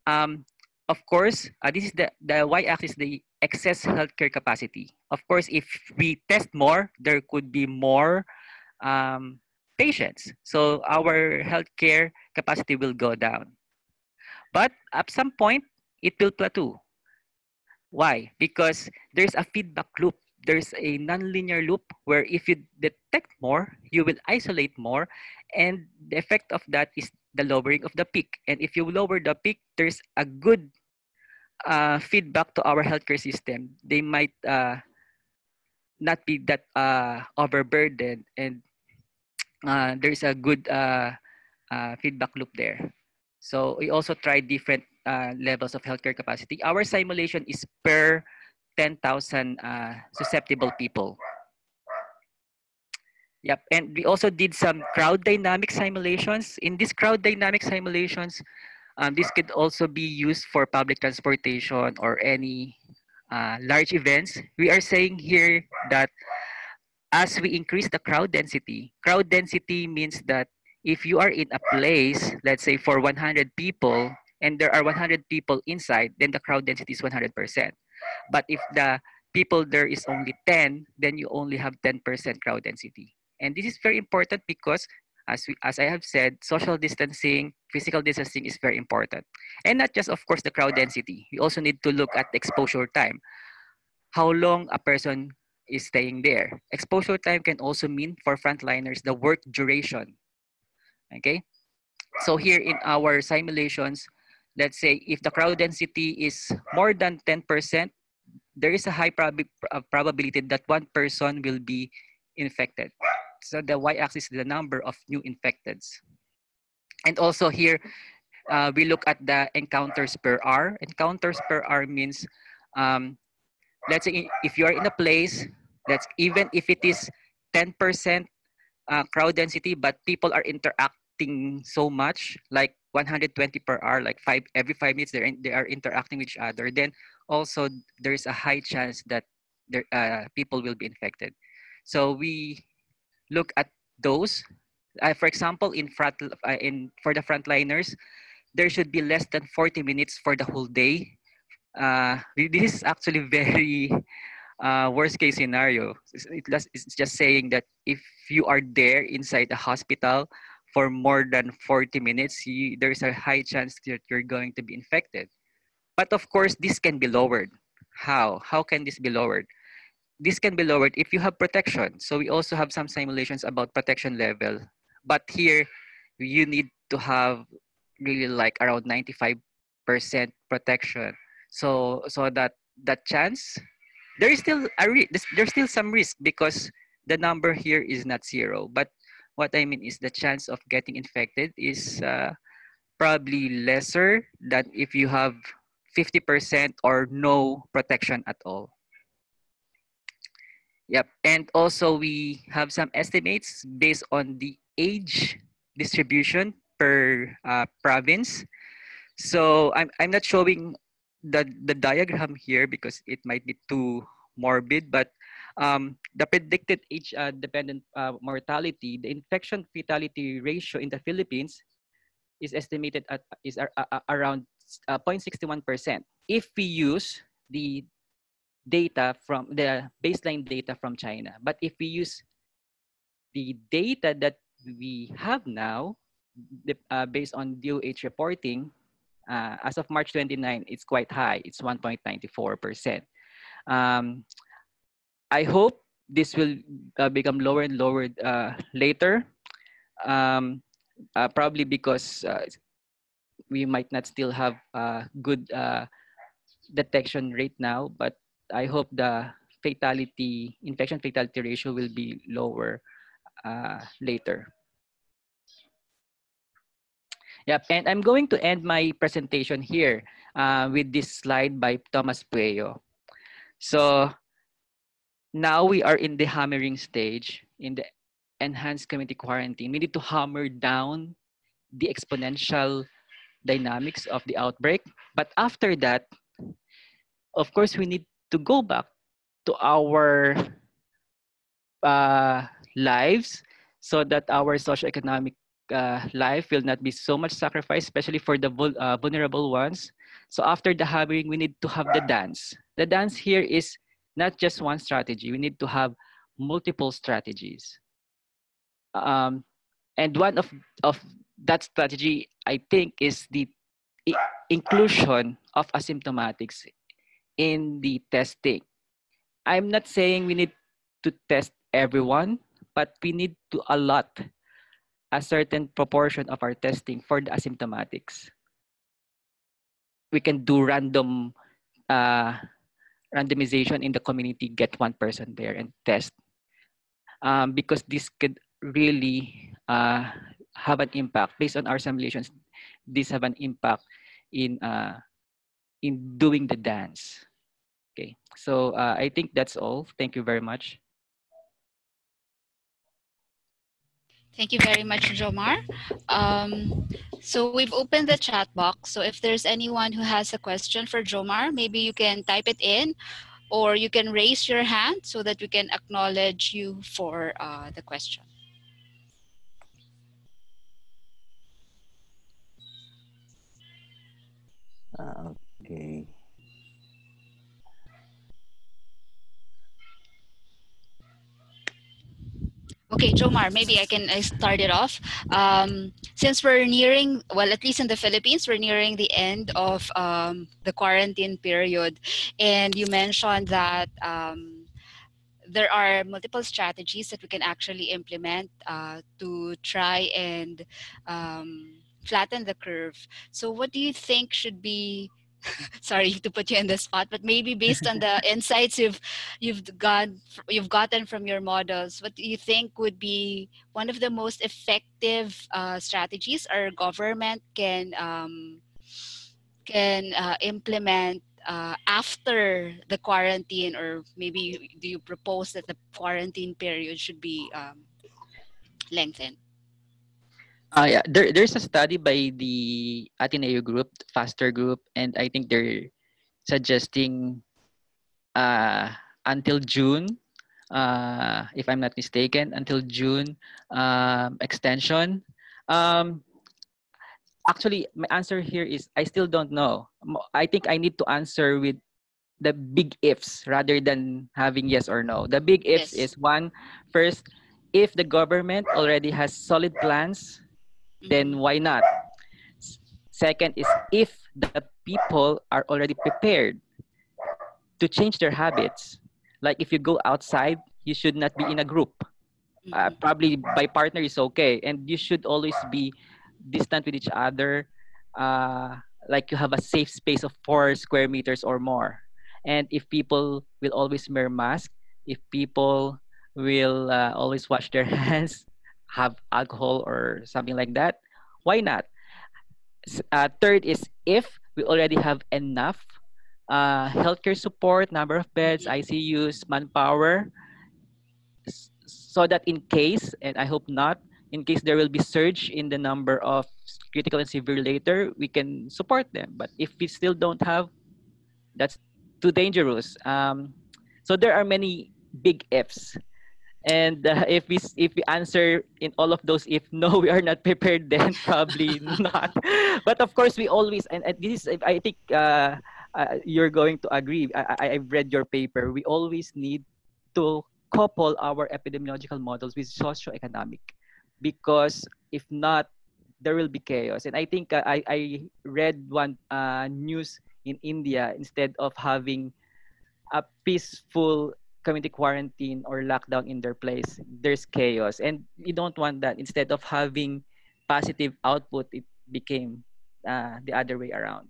of course, this is the y-axis, the excess healthcare capacity. Of course, if we test more, there could be more patients. So our healthcare capacity will go down. But at some point, it will plateau. Why? Because there's a feedback loop. There's a nonlinear loop where if you detect more, you will isolate more. And the effect of that is the lowering of the peak. And if you lower the peak, there's a good feedback to our healthcare system. They might not be that overburdened, and there's a good feedback loop there. So we also tried different levels of healthcare capacity. Our simulation is per 10,000 susceptible people. Yep, and we also did some crowd dynamic simulations. In these crowd dynamic simulations, this could also be used for public transportation or any large events. We are saying here that as we increase the crowd density means that if you are in a place, let's say for 100 people, and there are 100 people inside, then the crowd density is 100%. But if the people there is only 10, then you only have 10% crowd density. And this is very important because, as I have said, social distancing, physical distancing is very important. And not just, of course, the crowd density. We also need to look at the exposure time. How long a person is staying there. Exposure time can also mean for frontliners the work duration. Okay, so here in our simulations, let's say if the crowd density is more than 10%, there is a high probability that one person will be infected. So the y-axis is the number of new infecteds. And also here, we look at the encounters per hour. Encounters per hour means, let's say if you are in a place, even if it is 10% crowd density, but people are interacting so much, like 120 per hour, like every 5 minutes they are interacting with each other, then also there's a high chance that people will be infected. So we look at those. For example, for the frontliners, there should be less than 40 minutes for the whole day. This is actually very worst case scenario. It's just saying that if you are there inside the hospital for more than 40 minutes, there's a high chance that you're going to be infected. But of course, this can be lowered. How? How can this be lowered? This can be lowered if you have protection. So we also have some simulations about protection level. But here, you need to have really like around 95% protection. So that chance, there is still there's still some risk because the number here is not zero. But what I mean is the chance of getting infected is probably lesser than if you have 50% or no protection at all. Yep. And also we have some estimates based on the age distribution per province. So I'm not showing the diagram here because it might be too morbid, but the predicted age dependent mortality, the infection fatality ratio in the Philippines is estimated at around 0.61% if we use the data from the baseline data from China. But if we use the data that we have now, based on DOH reporting, as of March 29, it's quite high. It's 1.94%. I hope this will become lower and lower later, probably because we might not still have good detection rate now, but I hope the infection fatality ratio will be lower later. Yep, and I'm going to end my presentation here with this slide by Thomas Pueyo. So now we are in the hammering stage in the enhanced community quarantine. We need to hammer down the exponential dynamics of the outbreak. But after that, of course, we need to go back to our lives so that our socioeconomic life will not be so much sacrificed, especially for the vulnerable ones. So after the hammering, we need to have the dance. The dance here is not just one strategy. We need to have multiple strategies. And one of that strategy, I think, is the inclusion of asymptomatics in the testing. I'm not saying we need to test everyone, but we need to allot a certain proportion of our testing for the asymptomatics. We can do random randomization in the community, get one person there and test. Because this could really have an impact. Based on our simulations, this have an impact in doing the dance. Okay, so I think that's all. Thank you very much. Thank you very much, Jomar. So we've opened the chat box. So if there's anyone who has a question for Jomar, maybe you can type it in, or you can raise your hand so that we can acknowledge you for the question. Okay. Okay, Jomar, maybe I can start it off. Since we're nearing, well, at least in the Philippines, we're nearing the end of the quarantine period. And you mentioned that there are multiple strategies that we can actually implement to try and flatten the curve. So what do you think should be, sorry to put you in the spot, but maybe based on the insights you've gotten from your models, what do you think would be one of the most effective strategies our government can implement after the quarantine, or maybe do you propose that the quarantine period should be lengthened? Yeah, there's a study by the Ateneo group, Faster group, and I think they're suggesting until June, if I'm not mistaken, until June extension. Actually, my answer here is I still don't know. I think I need to answer with the big ifs rather than having yes or no. The big ifs Yes. is one, first, if the government already has solid plans, then Mhm. why not? Second is if the people are already prepared to change their habits. Like if you go outside, you should not be in a group. Mhm. Probably by partner is okay, and you should always be distant with each other. Uh, like you have a safe space of 4 square meters or more. And if people will always wear mask, if people will always wash their hands, have alcohol or something like that, why not? Third is if we already have enough healthcare support, number of beds, Mhm. ICUs, manpower, so that in case, and I hope not, in case there will be surge in the number of critical and severe later, we can support them. But if we still don't have, that's too dangerous. So there are many big ifs. And if we answer in all of those, if no, we are not prepared, then probably not. But of course, we always, and this is, I think you're going to agree. I've read your paper. We always need to couple our epidemiological models with socioeconomic, because if not, there will be chaos. And I think I read one news in India, instead of having a peaceful community quarantine or lockdown in their place, there's chaos. And you don't want that. Instead of having positive output, it became the other way around.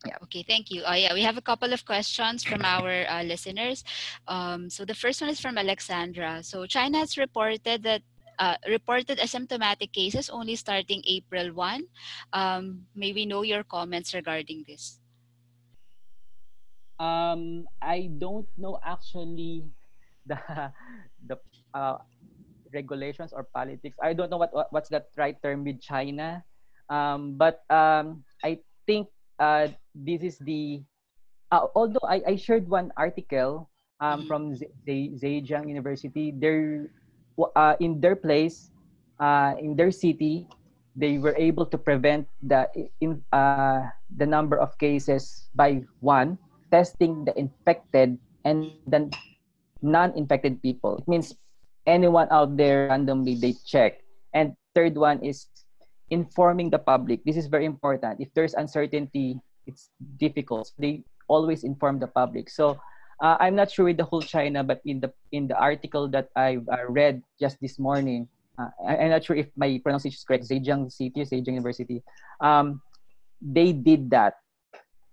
Yeah. Okay, thank you. Yeah, we have a couple of questions from our listeners. So the first one is from Alexandra. So China has reported asymptomatic cases only starting April 1. May we know your comments regarding this? I don't know actually the the uh, regulations or politics. I don't know what's that right term with China. But I think this is the although I shared one article Mhm. from Zhejiang University. In their place, in their city, they were able to prevent the number of cases by one, testing the infected and then non-infected people. It means anyone out there randomly they check. And third one is informing the public. This is very important. If there's uncertainty, it's difficult. So they always inform the public. So I'm not sure with the whole China, but in the article that I've read just this morning, I'm not sure if my pronunciation is correct. Zhejiang City, Zhejiang University, they did that.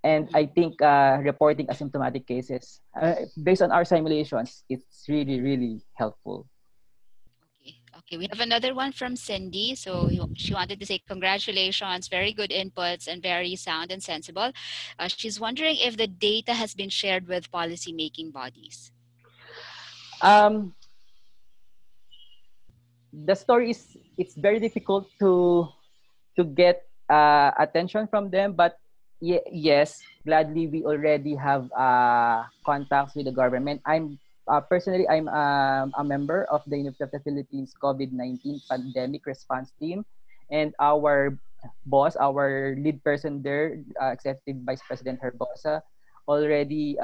And I think reporting asymptomatic cases, based on our simulations, it's really, really helpful. Okay. Okay. We have another one from Cindy. So she wanted to say congratulations, very good inputs and very sound and sensible. She's wondering if the data has been shared with policy making bodies. Um, the story is it's very difficult to get attention from them, but yes, gladly we already have contacts with the government. I'm personally I'm a member of the University of the Philippines COVID-19 pandemic response team, and our boss, our lead person there, Executive Vice President Herbosa, already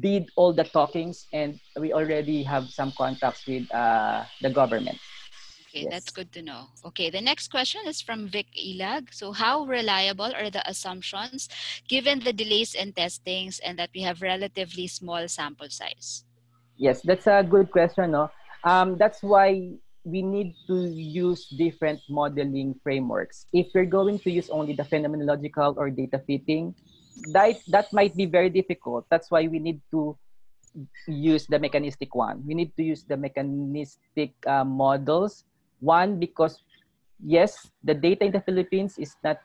did all the talkings, and we already have some contacts with the government. Okay, that's Yes. good to know. Okay, the next question is from Vic Ilag. So how reliable are the assumptions given the delays in testings and that we have relatively small sample size? Yes, that's a good question. No, that's why we need to use different modeling frameworks. If we're going to use only the phenomenological or data fitting, that might be very difficult. That's why we need to use the mechanistic one. We need to use the mechanistic models. One, because yes, the data in the Philippines is not,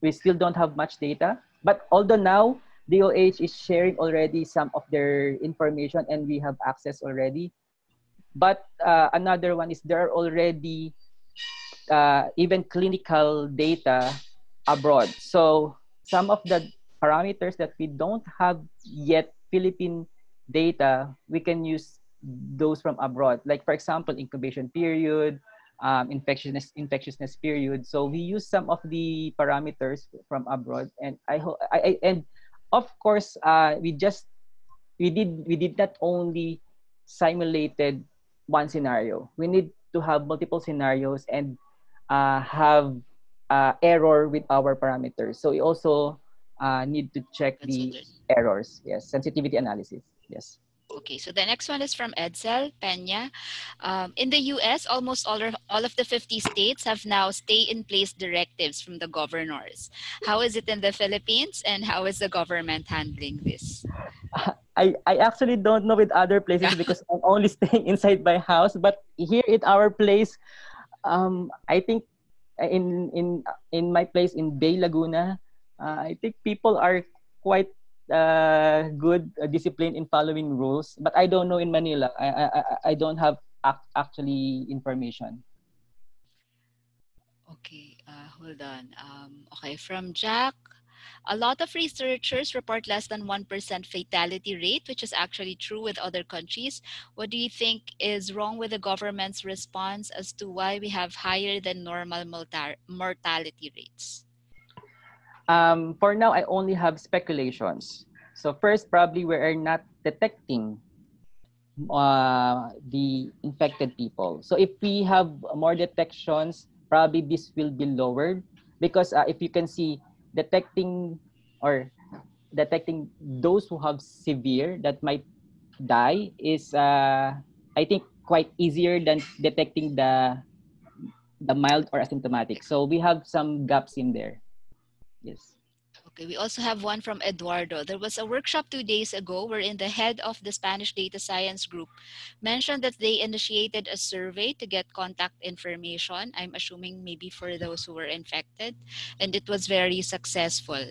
we still don't have much data. But although now DOH is sharing already some of their information and we have access already. But another one is there are already even clinical data abroad. So some of the parameters that we don't have yet Philippine data, we can use those from abroad. Like for example, incubation period, infectiousness period. So we use some of the parameters from abroad, and I hope and of course, we did not only simulated one scenario. We need to have multiple scenarios and have error with our parameters. So we also need to check the Considered. errors. Yes, sensitivity analysis. Yes. Okay, so the next one is from Edsel Peña. In the US, almost all of the 50 states have now stay-in-place directives from the governors. How is it in the Philippines, and how is the government handling this? I actually don't know with other places because I'm only staying inside my house. But here in our place, I think in my place in Bay Laguna, I think people are quite good discipline in following rules. But I don't know in Manila. I don't have actually information. Okay, hold on. Okay, from Jack. A lot of researchers report less than 1% fatality rate, which is actually true with other countries. What do you think is wrong with the government's response as to why we have higher than normal mortality rates? For now, I only have speculations. So first, probably we are not detecting the infected people. So if we have more detections, probably this will be lowered because if you can see detecting or detecting those who have severe that might die is I think quite easier than detecting the mild or asymptomatic. So we have some gaps in there. Yes. Okay, we also have one from Eduardo. There was a workshop 2 days ago wherein the head of the Spanish data science group mentioned that they initiated a survey to get contact information. I'm assuming maybe for those who were infected, and it was very successful.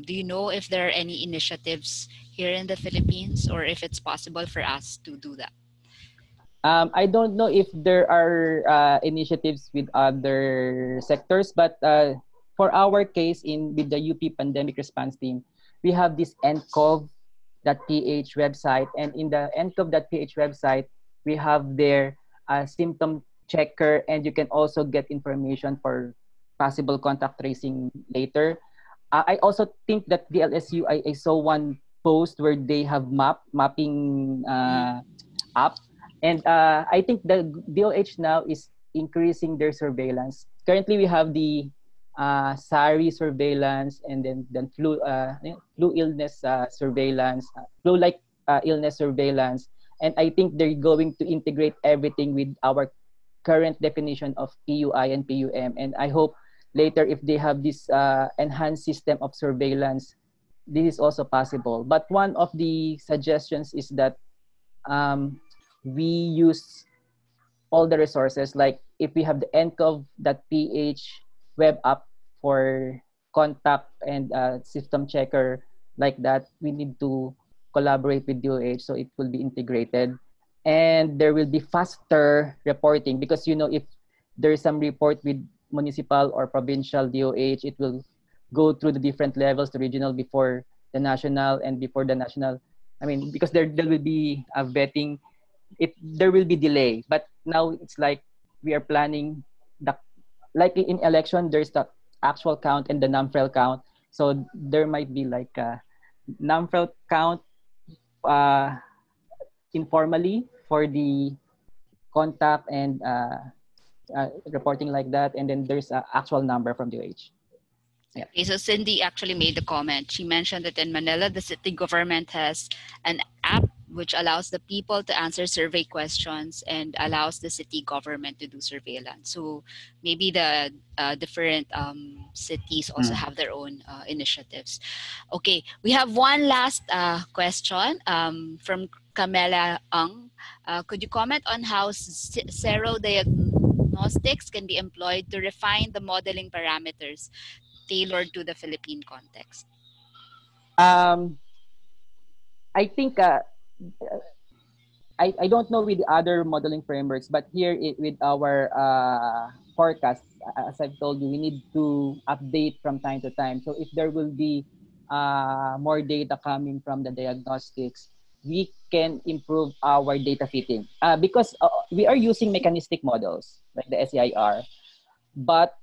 Do you know if there are any initiatives here in the Philippines or if it's possible for us to do that? I don't know if there are initiatives with other sectors, but for our case with the UP Pandemic Response Team, we have this ncov.ph website, and in the ncov.ph website, we have their symptom checker, and you can also get information for possible contact tracing later. I also think that the LSU, I saw one post where they have mapping app. And I think the DOH now is increasing their surveillance. Currently, we have the SARI surveillance and then flu illness surveillance, flu-like illness surveillance. And I think they're going to integrate everything with our current definition of PUI and PUM. And I hope later if they have this enhanced system of surveillance, this is also possible. But one of the suggestions is that we use all the resources, like if we have the ncov.ph web app for contact and system checker like that, we need to collaborate with DOH so it will be integrated. And there will be faster reporting because, if there's some report with municipal or provincial DOH, it will go through the different levels, the regional before the national and before the national. I mean, because there will be a vetting, there will be delay. But now it's like we are planning like in election, there's the actual count and the NAMFREL count. So there might be like a NAMFREL count informally for the contact and reporting like that, and then there's an actual number from DOH. Yeah. Okay, so Cindy actually made the comment. She mentioned that in Manila, the city government has an app which allows the people to answer survey questions and allows the city government to do surveillance. So maybe the different cities also have their own initiatives. Okay, we have one last question from Camela Ang. Could you comment on how serodiagnostics can be employed to refine the modeling parameters tailored to the Philippine context? I think I don't know with the other modeling frameworks, but here with our forecast, as I've told you, we need to update from time to time. So if there will be more data coming from the diagnostics, we can improve our data fitting because we are using mechanistic models like the SEIR, but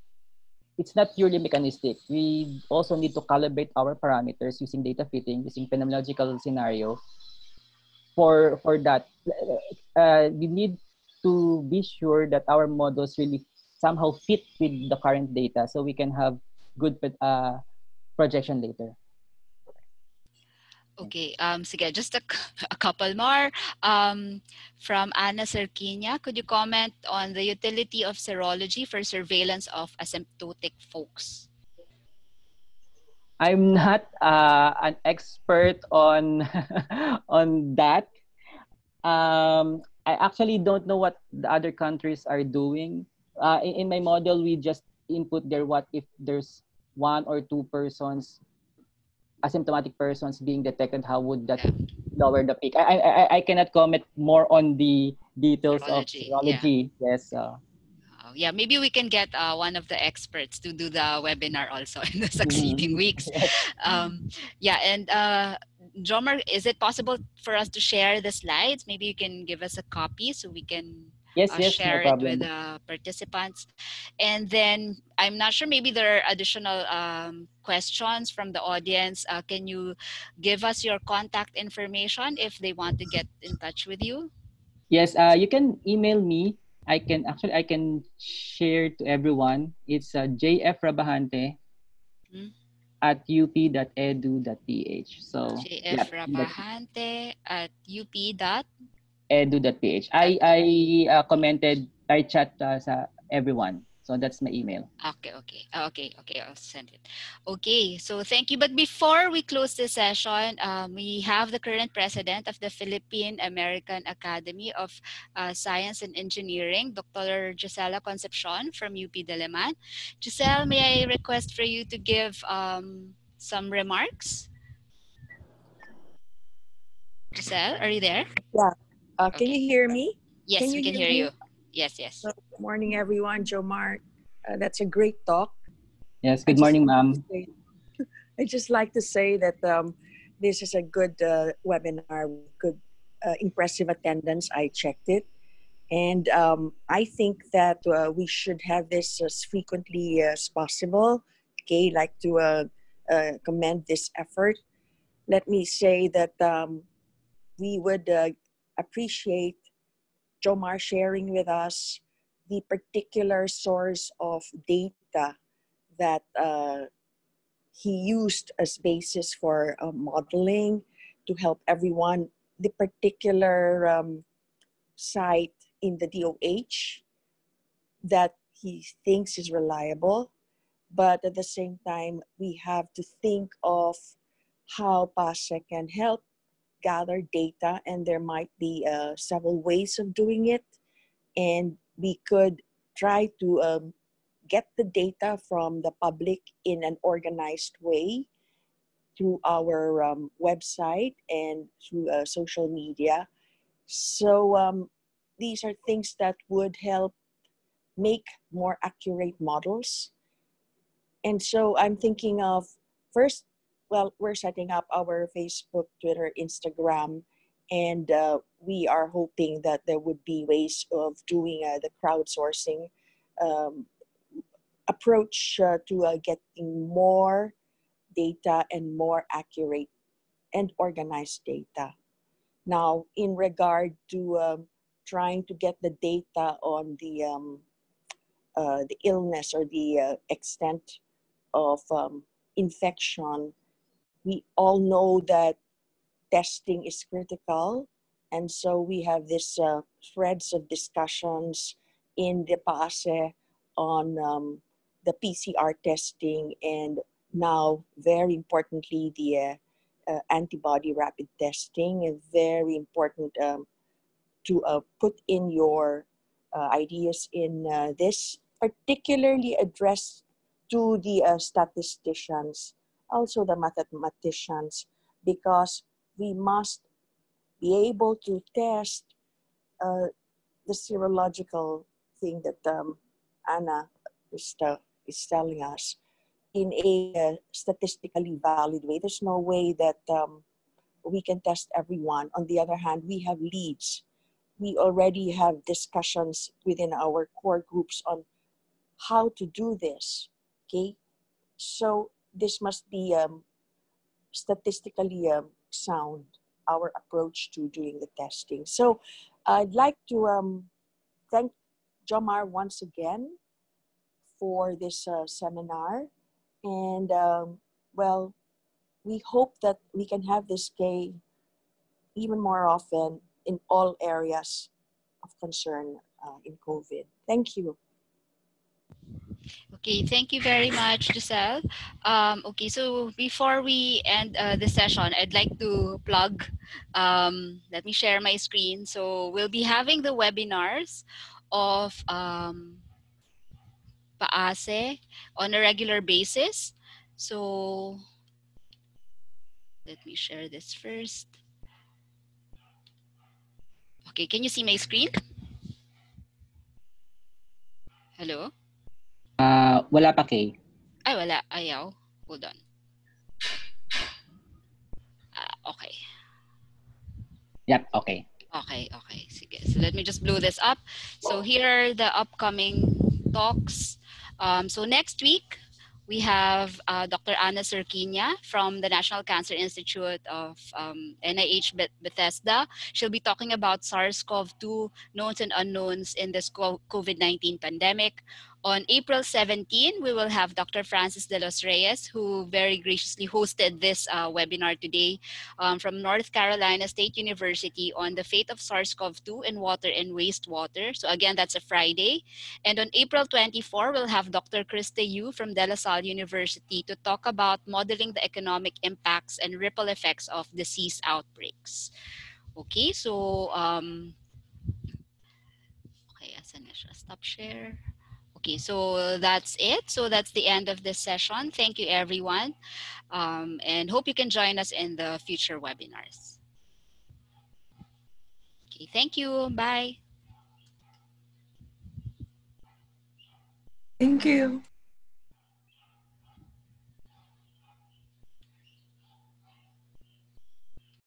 it's not purely mechanistic. We also need to calibrate our parameters using data fitting, using phenomenological scenario. For that, we need to be sure that our models really somehow fit with the current data, so we can have good projection later. Okay, sige, just a couple more. From Anna Serquinia, could you comment on the utility of serology for surveillance of asymptotic folks? I'm not an expert on on that. I actually don't know what the other countries are doing. In my model, we just input there what if there's one or two persons, asymptomatic persons being detected, how would that Yeah. lower the peak? I cannot comment more on the details of Serology, yeah. serology. Yes. Yeah, maybe we can get one of the experts to do the webinar also in the succeeding weeks. Yes. Yeah, and Jomar, is it possible for us to share the slides? Maybe you can give us a copy so we can Yes, no share it with problem. the participants. And then I'm not sure, maybe there are additional questions from the audience. Can you give us your contact information if they want to get in touch with you? Yes, you can email me. I can share to everyone. It's jfrabahante Hmm? at up.edu.ph. So yeah, JF Rabahante at UP. edu.ph. I commented, I chat sa everyone. So that's my email. Okay. I'll send it. Okay, so thank you. But before we close this session, we have the current president of the Philippine American Academy of Science and Engineering, Dr. Gisela Concepcion from UP Diliman. Giselle, may I request for you to give some remarks? Giselle, are you there? Yeah. Can Okay. you hear me? Yes, Can we you can hear hear me? you. Yes. Good morning, everyone. Jomar, that's a great talk. Yes, good morning, ma'am. I just like to say that this is a good webinar with good, impressive attendance. I checked it. And I think that we should have this as frequently as possible. Okay, like to commend this effort. Let me say that we would appreciate Jomar sharing with us the particular source of data that he used as basis for modeling to help everyone. The particular site in the DOH that he thinks is reliable, but at the same time, we have to think of how PASE can help gather data, and there might be several ways of doing it. And we could try to get the data from the public in an organized way through our website and through social media. So these are things that would help make more accurate models. And so I'm thinking of first, well, we're setting up our Facebook, Twitter, Instagram, and we are hoping that there would be ways of doing the crowdsourcing um, approach to getting more data and more accurate and organized data. Now, in regard to trying to get the data on the illness or the extent of infection, we all know that testing is critical. And so we have this threads of discussions in the PASE on the PCR testing, and now, very importantly, the antibody rapid testing. Is very important to put in your ideas in this, particularly addressed to the statisticians, also the mathematicians, because we must be able to test the serological thing that Anna is telling us in a statistically valid way. There's no way that we can test everyone. On the other hand, we have leads. We already have discussions within our core groups on how to do this. Okay, so this must be statistically sound, our approach to doing the testing. So I'd like to thank Jomar once again for this seminar. And well, we hope that we can have this day even more often in all areas of concern in COVID. Thank you. Okay, thank you very much, Giselle. Okay, so before we end the session, I'd like to plug, let me share my screen. So we'll be having the webinars of PAASE on a regular basis. So let me share this first. Okay, can you see my screen? Hello? Wala pa, Kay. Ay, wala. Ayaw. Hold on. Okay. Yep, okay. Okay, okay. Sige. So let me just blow this up. So here are the upcoming talks. So next week, we have Dr. Ana Serquinia from the National Cancer Institute of NIH Bethesda. She'll be talking about SARS-CoV-2 knowns and unknowns in this COVID-19 pandemic. On April 17, we will have Dr. Francis de los Reyes, who very graciously hosted this webinar today from North Carolina State University on the fate of SARS-CoV-2 in water and wastewater. So again, that's a Friday. And on April 24, we'll have Dr. Krista Yu from De La Salle University to talk about modeling the economic impacts and ripple effects of disease outbreaks. Okay, so, okay, asan na siya? Stop share. Okay, so that's it. So that's the end of this session. Thank you, everyone. And hope you can join us in the future webinars. Okay, thank you. Bye. Thank you.